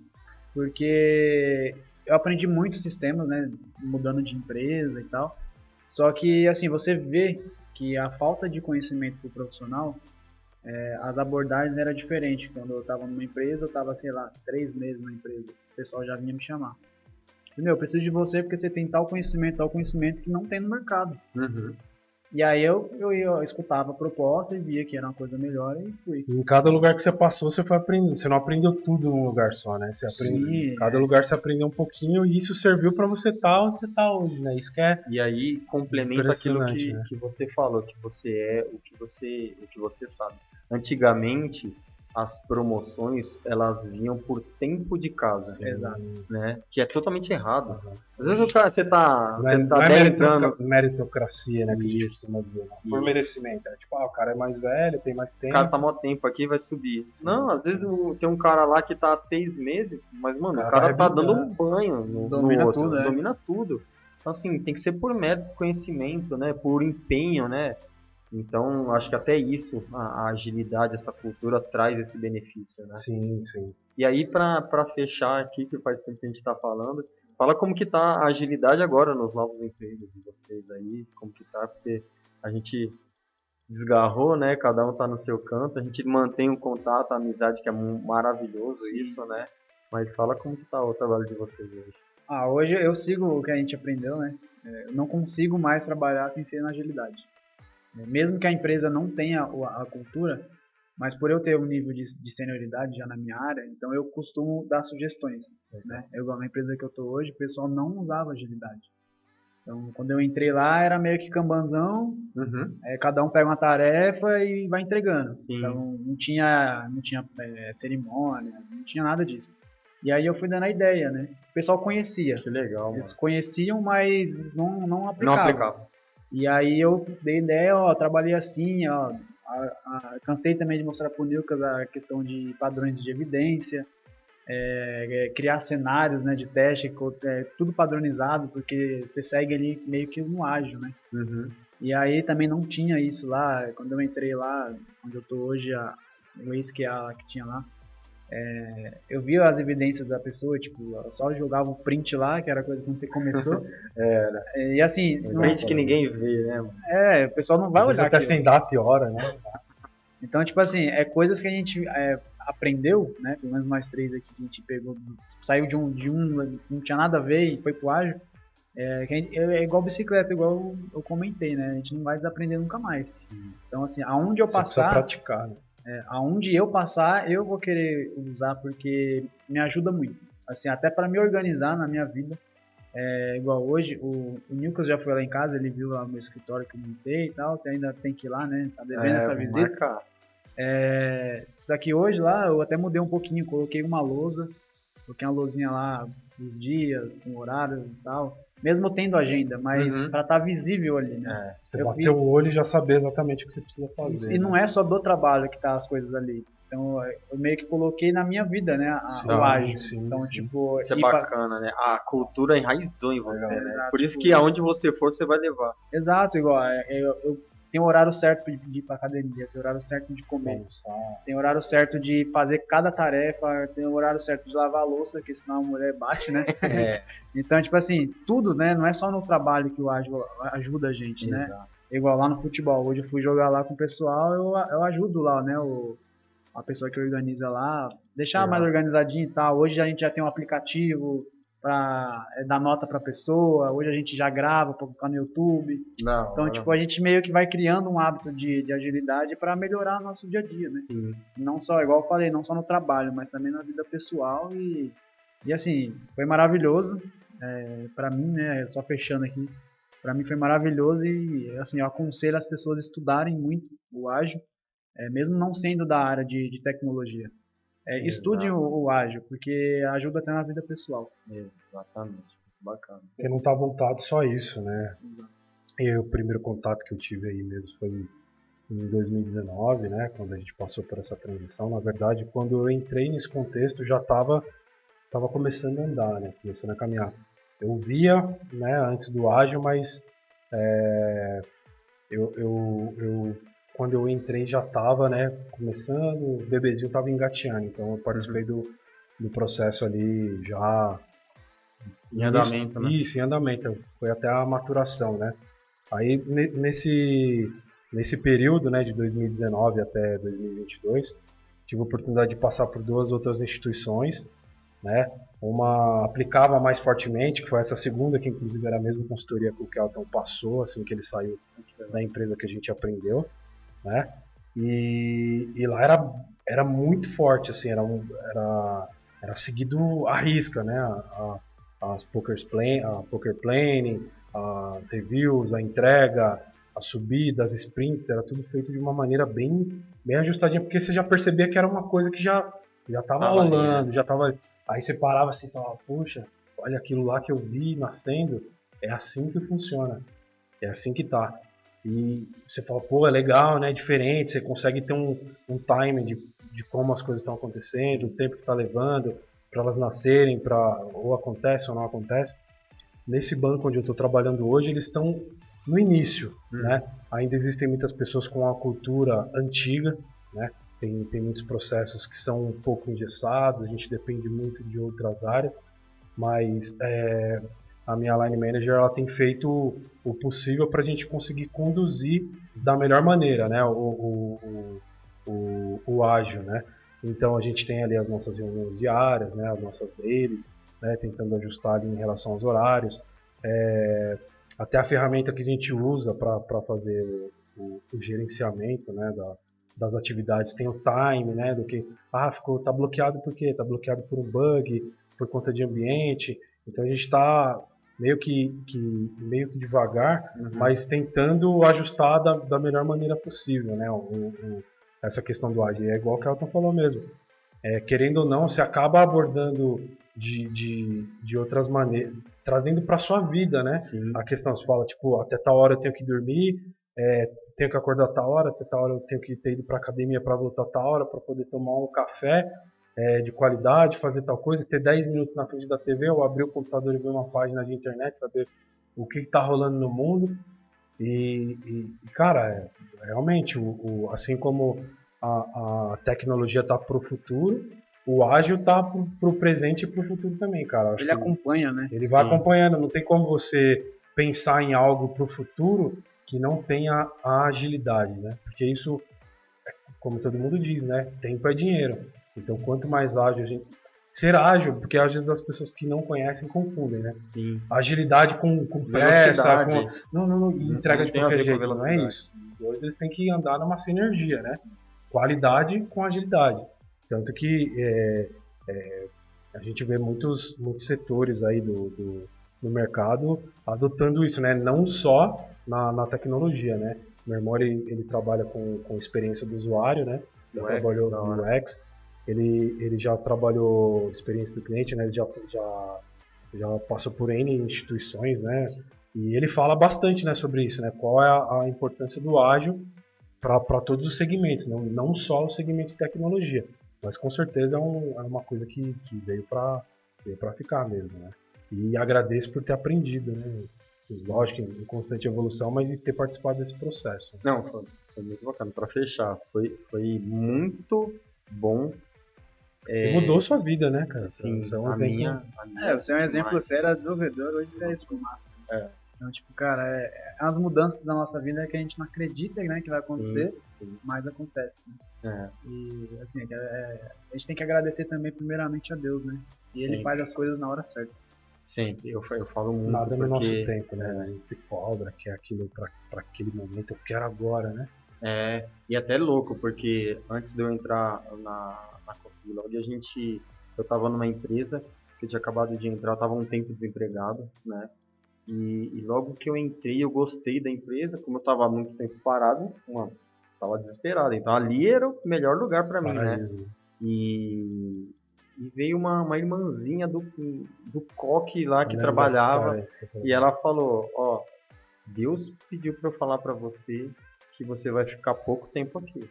Porque eu aprendi muitos sistemas, né? Mudando de empresa e tal. Só que, assim, você vê que a falta de conhecimento do profissional, as abordagens eram diferentes. Quando eu estava numa empresa, eu estava, sei lá, 3 meses na empresa. O pessoal já vinha me chamar. Eu preciso de você porque você tem tal conhecimento que não tem no mercado. Uhum. E aí eu escutava a proposta e via que era uma coisa melhor e fui. Em cada lugar que você passou, você foi aprendendo. Você não aprendeu tudo num lugar só, né? Em cada lugar você aprendeu um pouquinho e isso serviu para você estar onde você tá hoje, né? Isso que é. E aí complementa aquilo que você falou, que você é o que você sabe. Antigamente, as promoções, elas vinham por tempo de casa. Exato. Né? Que é totalmente errado. Uhum. Às vezes você tá não é 10 anos... meritocracia, né? Que a gente costuma dizer. Por merecimento. É tipo, o cara é mais velho, tem mais tempo. O cara tá mó tempo aqui, vai subir. Sim. Não, às vezes tem um cara lá que tá há 6 meses, mas, mano, o cara tá dando um banho no outro. Domina tudo. Então, assim, tem que ser por mérito, conhecimento, né? Por empenho, né? Então, acho que até isso, a agilidade, essa cultura traz esse benefício, né? Sim, sim. E aí, pra fechar aqui, que faz tempo que a gente tá falando, fala como que tá a agilidade agora nos novos empregos de vocês aí, como que tá, porque a gente desgarrou, né? Cada um tá no seu canto, a gente mantém um contato, a amizade, que é maravilhoso. Sim. Isso, né? Mas fala como que tá o trabalho de vocês hoje. Hoje eu sigo o que a gente aprendeu, né? Eu não consigo mais trabalhar sem ser na agilidade. Mesmo que a empresa não tenha a cultura, mas por eu ter um nível de senioridade já na minha área, então eu costumo dar sugestões, né? Na empresa que eu tô hoje, o pessoal não usava agilidade. Então, quando eu entrei lá, era meio que kanbanzão, cada um pega uma tarefa e vai entregando. Sim. Então, não tinha cerimônia, não tinha nada disso. E aí eu fui dando a ideia, né? O pessoal conhecia. Que legal, mano. Eles conheciam, mas não aplicavam. Não aplicavam. E aí eu dei ideia, trabalhei assim, cansei também de mostrar pro Nilcas a questão de padrões de evidência, criar cenários, né, de teste, tudo padronizado, porque você segue ali meio que no ágil, né? Uhum. E aí também não tinha isso lá, quando eu entrei lá, onde eu tô hoje, o ex-QA que tinha lá, eu vi as evidências da pessoa, tipo, ela só jogava o print lá, que era a coisa quando você começou. E assim. Print que ninguém vê, né? O pessoal não vai olhar. Até sem data e hora, né? Então, tipo assim, coisas que a gente aprendeu, né? Pelo menos nós 3 aqui que a gente pegou, saiu de um, não tinha nada a ver e foi pro ágil. É igual bicicleta, igual eu comentei, né? A gente não vai desaprender nunca mais. Sim. Então, assim, aonde eu passar. Praticar, né? Aonde eu passar, eu vou querer usar porque me ajuda muito. Assim, até para me organizar na minha vida. Igual hoje, o Nilcas já foi lá em casa, ele viu lá o meu escritório que eu montei e tal. Você ainda tem que ir lá, né? Tá devendo essa visita. Só que hoje lá eu até mudei um pouquinho, coloquei uma lousa, coloquei uma lousinha lá, os dias, com horários e tal. Mesmo tendo agenda, mas para estar visível ali, né? Você bater o olho e já saber exatamente o que você precisa fazer. E não é só do trabalho que tá as coisas ali. Então, eu meio que coloquei na minha vida, né? O ágil. Então, tipo... Isso é bacana, né? A cultura enraizou em você, né? Por isso que aonde você for, você vai levar. Exato, igual. Eu tem o horário certo de ir pra academia, tem o horário certo de comer, tem o horário certo de fazer cada tarefa, tem o horário certo de lavar a louça, que senão a mulher bate, né? Então, tipo assim, tudo, né? Não é só no trabalho que o ágil ajuda a gente, né? Igual lá no futebol, hoje eu fui jogar lá com o pessoal, eu ajudo lá, né? A pessoa que organiza lá, deixar mais organizadinho e tal. Hoje a gente já tem um aplicativo para dar nota para a pessoa, hoje a gente já grava para colocar no YouTube. Então, tipo, a gente meio que vai criando um hábito de agilidade para melhorar o nosso dia a dia, né? Sim. Não só, igual eu falei, não só no trabalho, mas também na vida pessoal e assim, foi maravilhoso para mim, né? Só fechando aqui, para mim foi maravilhoso e assim, eu aconselho as pessoas a estudarem muito o ágil, mesmo não sendo da área de tecnologia. Estudem o ágil, porque ajuda até na vida pessoal. Exatamente, bacana. Porque não está voltado só isso, né? E o primeiro contato que eu tive aí mesmo foi em 2019, né? Quando a gente passou por essa transição. Na verdade, quando eu entrei nesse contexto, eu já estava começando a andar, né? Começando a caminhar. Eu via, né, antes do ágil, mas quando eu entrei já estava, né, começando, o bebezinho estava engateando, então eu participei do processo ali já em andamento, né? Isso, em andamento, foi até a maturação, né? Aí nesse período, né, de 2019 até 2022, tive a oportunidade de passar por 2 outras instituições, né? Uma aplicava mais fortemente, que foi essa segunda, que inclusive era a mesma consultoria que o Kelton passou, assim que ele saiu da empresa que a gente aprendeu, né? E lá era muito forte, assim, era seguido à risca, né? A poker planning, as reviews, a entrega, a subida, as sprints, era tudo feito de uma maneira bem ajustadinha, porque você já percebia que era uma coisa que já estava rolando, já estava. Aí você parava assim e falava, poxa, olha aquilo lá que eu vi nascendo, é assim que funciona, é assim que tá. E você fala, pô, é legal, né? É diferente, você consegue ter um timing de como as coisas estão acontecendo, o tempo que está levando para elas nascerem, ou acontece ou não acontece. Nesse banco onde eu estou trabalhando hoje, eles estão no início, né? Ainda existem muitas pessoas com a cultura antiga, né? Tem muitos processos que são um pouco engessados, a gente depende muito de outras áreas, mas a minha line manager ela tem feito o possível para a gente conseguir conduzir da melhor maneira, né? O ágil, né? Então a gente tem ali as nossas reuniões diárias, né? As nossas dailies, né? Tentando ajustar ali em relação aos horários. Até a ferramenta que a gente usa para fazer o gerenciamento, né? Das atividades tem o time, né? Do que tá bloqueado por quê? Tá bloqueado por um bug, por conta de ambiente. Então a gente está meio que devagar, mas tentando ajustar da melhor maneira possível, né? Essa questão do ágil é igual que o Elton falou mesmo. Querendo ou não, você acaba abordando de outras maneiras, trazendo para sua vida, né? Sim. A questão, você fala, tipo, até tal hora eu tenho que dormir, tenho que acordar tal hora, até tal hora eu tenho que ter ido para academia para voltar tal hora, para poder tomar um café de qualidade, fazer tal coisa, ter 10 minutos na frente da TV, ou abrir o computador e ver uma página de internet, saber o que está rolando no mundo. E cara, realmente, assim como a tecnologia está para o futuro, o ágil está para o presente e para o futuro também, cara. Acho Ele que acompanha, né? ele vai acompanhando, não tem como você pensar em algo para o futuro que não tenha a agilidade, né? Porque isso, como todo mundo diz, né? Tempo é dinheiro. Então, quanto mais ágil a gente... Ser ágil, porque às vezes as pessoas que não conhecem confundem, né? Sim. Agilidade com pressa, não, entrega não de qualquer jeito, com não é isso. Os dois eles têm que andar numa sinergia, né? Qualidade com agilidade. Tanto que a gente vê muitos setores aí do mercado adotando isso, né? Não só na tecnologia, né? Meu irmão ele trabalha com experiência do usuário, né? Já trabalhou no UX. Ele já trabalhou experiência do cliente, né? Ele já passou por N instituições, né? E ele fala bastante, né, sobre isso, né? Qual é a importância do ágil para todos os segmentos, não só o segmento de tecnologia, mas com certeza é uma coisa que veio para ficar mesmo, né? E agradeço por ter aprendido, né? Assim, lógico, em constante evolução, mas de ter participado desse processo. Não, foi muito bacana. Para fechar, foi muito bom. E mudou sua vida, né, cara? Sim, Você é um a exemplo. minha Você é um exemplo, demais. você era desenvolvedor, hoje você é Scrum Master. É. Então, tipo, cara, as mudanças da nossa vida que a gente não acredita, né, que vai acontecer, Sim. mas acontece, né? É, E, assim, a gente tem que agradecer também, primeiramente, a Deus, né? E Ele Sim. faz as coisas na hora certa. sempre. Eu falo muito Nada no nosso porque tempo, né? A gente se cobra, quer aquilo pra aquele momento, eu quero agora, né? e até louco, porque antes de eu entrar na Conseguilog, eu tava numa empresa que eu tinha acabado de entrar, eu tava um tempo desempregado, né? E logo que eu entrei, eu gostei da empresa, como eu tava há muito tempo parado, mano, tava desesperado. Então ali era o melhor lugar para mim, né? Paraíso. E veio uma irmãzinha do coque lá que Eu lembro dessa trabalhava, história que você falou. e ela falou, ó, Deus pediu para eu falar para você que você vai ficar pouco tempo aqui,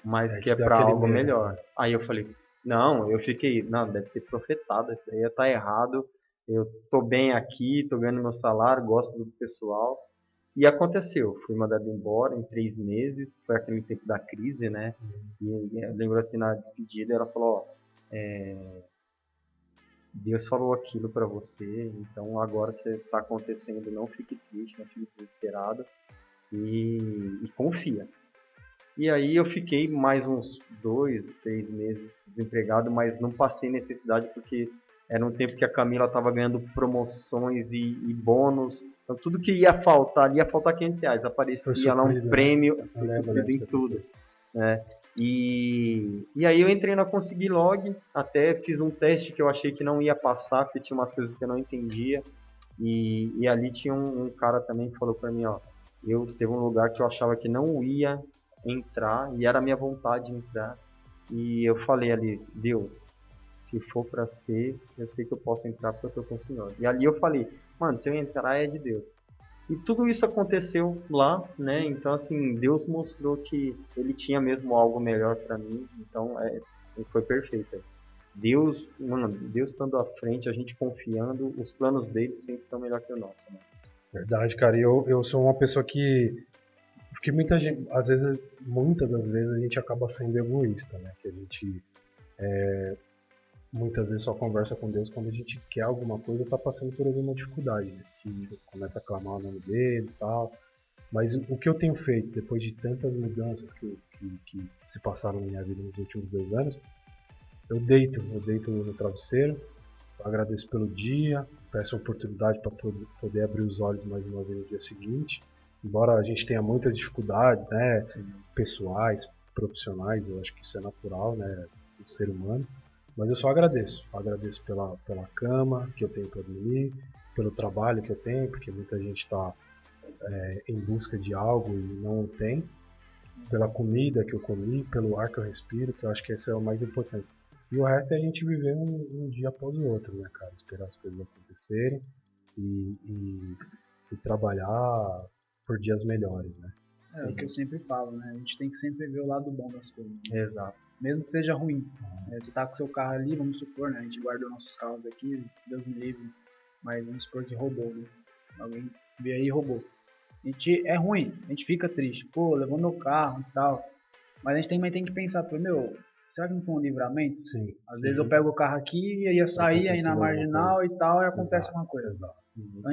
mas Aí que te é deu para aquele algo medo, melhor. né? Aí eu falei, não, eu fiquei, não, deve ser profetada, isso daí tá errado. Eu tô bem aqui, tô ganhando meu salário, gosto do pessoal. E aconteceu, fui mandado embora em 3 meses, foi aquele tempo da crise, né? E eu lembro que na despedida ela falou, ó, Deus falou aquilo para você, então agora você tá acontecendo, não fique triste, não fique desesperado e confia. E aí eu fiquei mais uns 2, 3 meses desempregado, mas não passei necessidade porque era um tempo que a Camila estava ganhando promoções e bônus. Então tudo que ia faltar R$ 500. Foi Aparecia lá um suprido, né? prêmio, Eu foi lembro suprido em dessa tudo. coisa. Né? E aí eu entrei na Conseguilog, até fiz um teste que eu achei que não ia passar, porque tinha umas coisas que eu não entendia. E ali tinha um cara também que falou para mim, ó, teve um lugar que eu achava que não ia entrar e era a minha vontade de entrar. E eu falei ali, Deus, se for para ser, eu sei que eu posso entrar porque eu tô com o Senhor. E ali eu falei, mano, se eu entrar é de Deus. E tudo isso aconteceu lá, né? Então assim, Deus mostrou que ele tinha mesmo algo melhor para mim. Então foi perfeito. Deus, mano, Deus estando à frente, a gente confiando, os planos dele sempre são melhor que o nosso, né? Verdade, cara. E eu sou uma pessoa que. Porque muita gente, às vezes, muitas das vezes a gente acaba sendo egoísta, né? Que a gente muitas vezes só conversa com Deus quando a gente quer alguma coisa ou tá passando por alguma dificuldade, né? Se começa a clamar o nome dele e tal. Mas o que eu tenho feito depois de tantas mudanças que se passaram na minha vida nos últimos 2 anos, eu deito no travesseiro, eu agradeço pelo dia, peço a oportunidade para poder abrir os olhos mais uma vez no dia seguinte. Embora a gente tenha muitas dificuldades, né, pessoais, profissionais, eu acho que isso é natural, né, do ser humano. Mas eu só agradeço pela cama que eu tenho para dormir, pelo trabalho que eu tenho, porque muita gente está em busca de algo e não o tem, pela comida que eu comi, pelo ar que eu respiro, que eu acho que esse é o mais importante. E o resto é a gente viver um dia após o outro, né, cara? Esperar as coisas acontecerem e trabalhar por dias melhores, né? É o que eu sempre falo, né? A gente tem que sempre ver o lado bom das coisas, né? Exato. Mesmo que seja ruim. Você tá com seu carro ali, vamos supor, né? A gente guardou nossos carros aqui, Deus me livre, mas vamos supor que roubou, né? Alguém veio aí e roubou. É ruim, a gente fica triste. Pô, levou meu carro e tal. Mas a gente também tem que pensar, pô, meu, será que não foi um livramento? Sim. Às vezes eu pego o carro aqui, ia sair aí na marginal e tal, e acontece uma coisa. Exato. Então,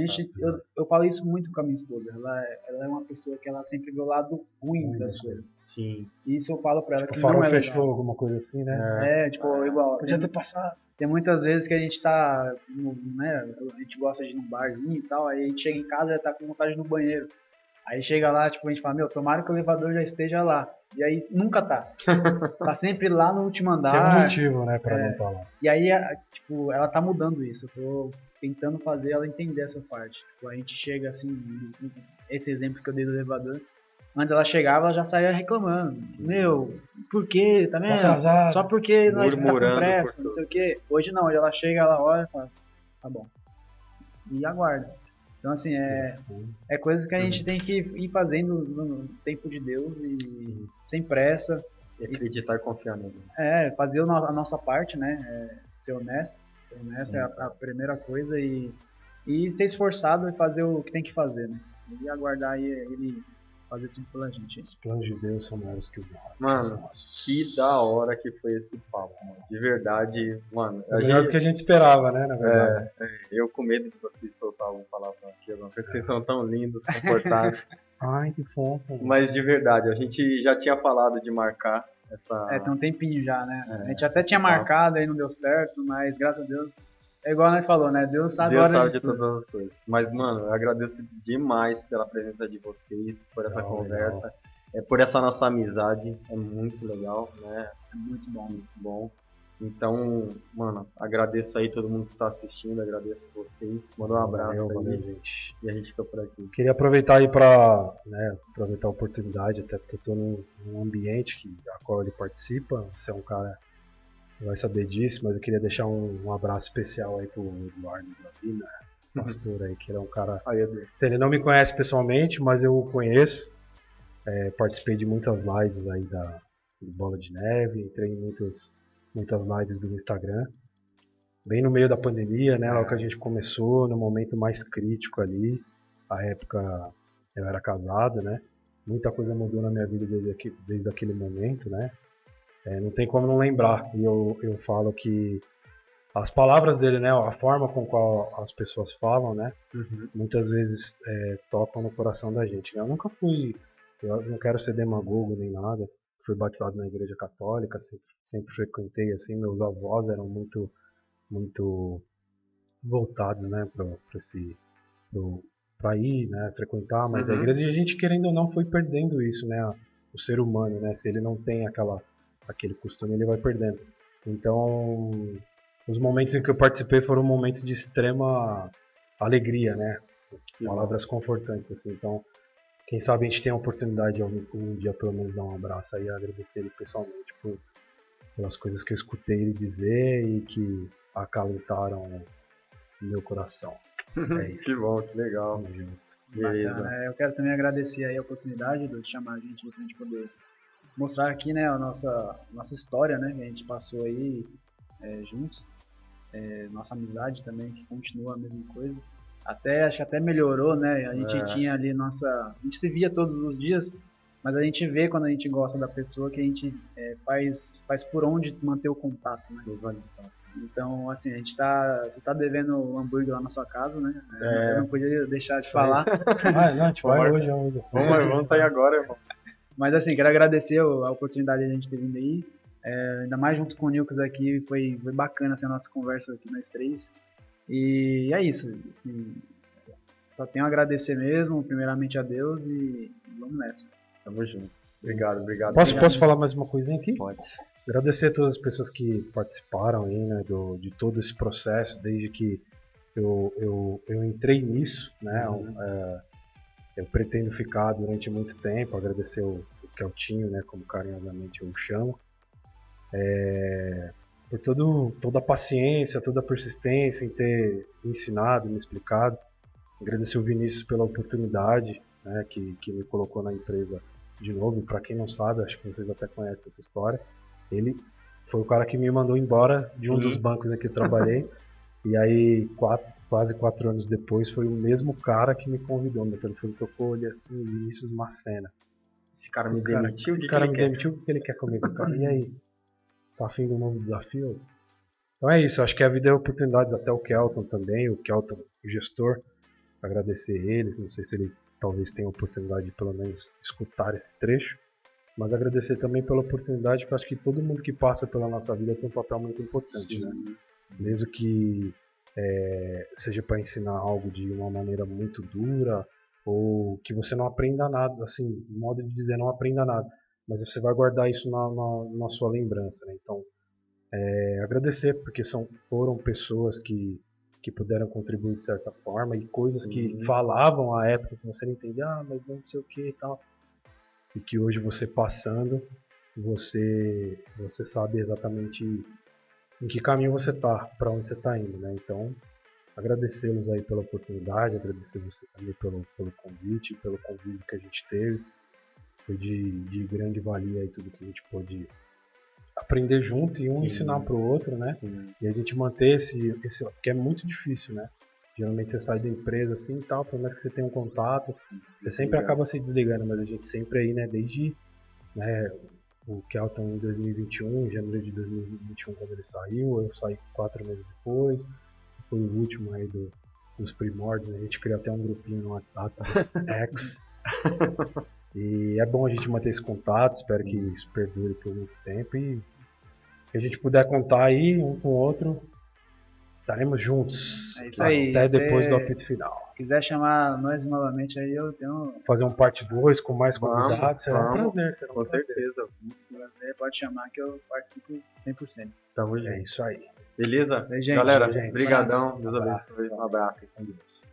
eu falo isso muito com a minha esposa. Ela é uma pessoa que ela sempre vê o lado ruim das coisas. Sim. E isso eu falo pra ela Tipo, que o farol não é fechou, legal. alguma coisa assim, né? Tipo, igual. Podia ter passado. Tem muitas vezes que a gente tá, né, a gente gosta de ir num barzinho e tal, aí a gente chega em casa e já tá com vontade no banheiro. Aí chega lá, tipo, a gente fala, meu, tomara que o elevador já esteja lá. E aí nunca tá. Tá sempre lá no último andar. Tem um motivo, né, pra não estar lá. E aí, tipo, ela tá mudando isso. Eu tô tentando fazer ela entender essa parte. Tipo, a gente chega assim, esse exemplo que eu dei do elevador. Antes ela chegava, ela já saía reclamando. Meu, por quê? Tá vendo? Atrasado. Só porque nós tá com Murmurando pressa, por não sei o quê. Hoje não, hoje ela chega, ela olha e fala, tá bom. E aguarda. Então, assim, é coisas que a gente tem que ir fazendo no tempo de Deus e sem pressa. E acreditar e confiar nele. Fazer a nossa parte, né? Ser honesto. Ser honesto é a primeira coisa e e ser esforçado e fazer o que tem que fazer, né? E aguardar aí ele fazer tudo pela gente. Os planos de Deus são maiores que os Mano, nossos. que da hora que foi esse papo, mano. De verdade, mano. É melhor do que a gente esperava, né, na verdade. Eu com medo de vocês soltar alguma palavra aqui, alguma coisa. Vocês são tão lindos, comportados. Ai, que fofo. Mas de verdade, a gente já tinha falado de marcar essa. Tem um tempinho já, né? A gente até esse tinha papo. marcado, aí não deu certo, mas graças a Deus, é igual nós falou, né? Deus sabe a Deus hora sabe de tudo. todas as coisas. Mas, mano, eu agradeço demais pela presença de vocês, por essa Legal, conversa, por essa nossa amizade. É muito legal, né? É muito bom. Muito bom. Então, mano, agradeço aí todo mundo que tá assistindo, agradeço vocês. Manda um abraço Valeu, aí gente. e a gente fica por aqui. Queria aproveitar aí para aproveitar a oportunidade, até porque eu estou num ambiente a qual ele participa. Você é um cara que vai saber disso, mas eu queria deixar um abraço especial aí pro Eduardo Gravina, pastor aí, que ele é um cara. Ele não me conhece pessoalmente, mas eu o conheço. Participei de muitas lives aí do Bola de Neve, entrei em muitas lives do Instagram. Bem no meio da pandemia, né? Logo que a gente começou, no momento mais crítico ali. A época eu era casado, né? Muita coisa mudou na minha vida desde aquele momento, né? Não tem como não lembrar. E eu falo que as palavras dele, né? A forma com qual as pessoas falam, né? Muitas vezes tocam no coração da gente. Eu nunca fui... Eu não quero ser demagogo nem nada. Fui batizado na igreja católica, sempre frequentei, assim. Meus avós eram muito voltados, né, para ir, né, frequentar, mas a igreja, a gente querendo ou não foi perdendo isso, né, o ser humano, né, se ele não tem aquele costume, ele vai perdendo. Então, os momentos em que eu participei foram momentos de extrema alegria, né, palavras confortantes, assim. Então, quem sabe a gente tem a oportunidade de um dia pelo menos dar um abraço aí e agradecer ele pessoalmente pelas coisas que eu escutei ele dizer e que acalentaram o meu coração. É isso. Que bom, que legal. Tamo junto. Beleza. Bacana. Eu quero também agradecer aí a oportunidade de chamar a gente pra gente poder mostrar aqui, né, a nossa história, né, que a gente passou aí juntos. Nossa amizade também, que continua a mesma coisa. Acho que até melhorou, né? A gente tinha ali a gente se via todos os dias, mas a gente vê quando a gente gosta da pessoa que a gente faz por onde manter o contato, né? Mesma distância. Então, assim, você tá devendo um hambúrguer lá na sua casa, né? Eu não podia deixar de Isso falar. Não, a gente vai hoje. Assim. Vamos sair agora, irmão. Mas assim, quero agradecer a oportunidade de a gente ter vindo aí. Ainda mais junto com o Nilcas aqui, foi bacana essa nossa conversa aqui nós três. E é isso, assim, só tenho a agradecer mesmo, primeiramente a Deus e vamos nessa. Tamo junto. Obrigado. Posso falar mais uma coisinha aqui? Pode. Agradecer a todas as pessoas que participaram aí, né, de todo esse processo, desde que eu entrei nisso, né, eu pretendo ficar durante muito tempo. Agradecer o Keltinho, né, como carinhosamente eu o chamo, por toda a paciência, toda a persistência em ter me ensinado, me explicado. Agradecer o Vinícius pela oportunidade, né, que me colocou na empresa de novo. Para quem não sabe, acho que vocês até conhecem essa história, ele foi o cara que me mandou embora de um dos bancos aqui que eu trabalhei. E aí, quase 4 anos depois, foi o mesmo cara que me convidou. Meu telefone tocou, olhei assim, Vinícius Macena. Esse cara me demitiu? Esse cara me demitiu, o que ele quer comigo, cara? E aí? Tá afim de um novo desafio? Então é isso, acho que a vida é oportunidades, até o Kelton também, o Kelton, o gestor, agradecer eles, não sei se ele talvez tenha a oportunidade de pelo menos escutar esse trecho, mas agradecer também pela oportunidade, porque acho que todo mundo que passa pela nossa vida tem um papel muito importante, né? Mesmo que seja para ensinar algo de uma maneira muito dura, ou que você não aprenda nada, assim, modo de dizer, não aprenda nada, mas você vai guardar isso na sua lembrança, né? Então, agradecer, porque foram pessoas que puderam contribuir de certa forma, e coisas que falavam à época que você não entendia, mas não sei o que e tal, e que hoje você passando, você sabe exatamente em que caminho você tá, para onde você tá indo, né? Então, agradecê-los aí pela oportunidade, agradecer você também pelo convite, pelo convívio que a gente teve. Foi de grande valia aí tudo que a gente pôde aprender junto e ensinar pro outro, né? Sim. E a gente manter esse porque é muito difícil, né? Geralmente você sai da empresa assim e tal, por mais que você tenha um contato, você sempre acaba se desligando, mas a gente sempre aí, né, desde, né, o Kelton em 2021, em janeiro de 2021 quando ele saiu, eu saí 4 meses depois, foi o último aí dos primórdios, a gente criou até um grupinho no WhatsApp, dos X, e é bom a gente manter esse contato, espero que isso perdure por muito tempo e que a gente puder contar aí um com o outro, estaremos juntos. É isso aí. Até Se depois do apito final. quiser chamar nós novamente aí, eu tenho. Fazer um parte 2 com mais convidados, será um vamos. prazer. Será um Com prazer. certeza. Pode chamar que eu participo 100%. Tamo junto. É isso aí. Beleza? Aí, gente, Galera, gente, brigadão. um Deus abraço. abençoe. Um abraço. Com Deus.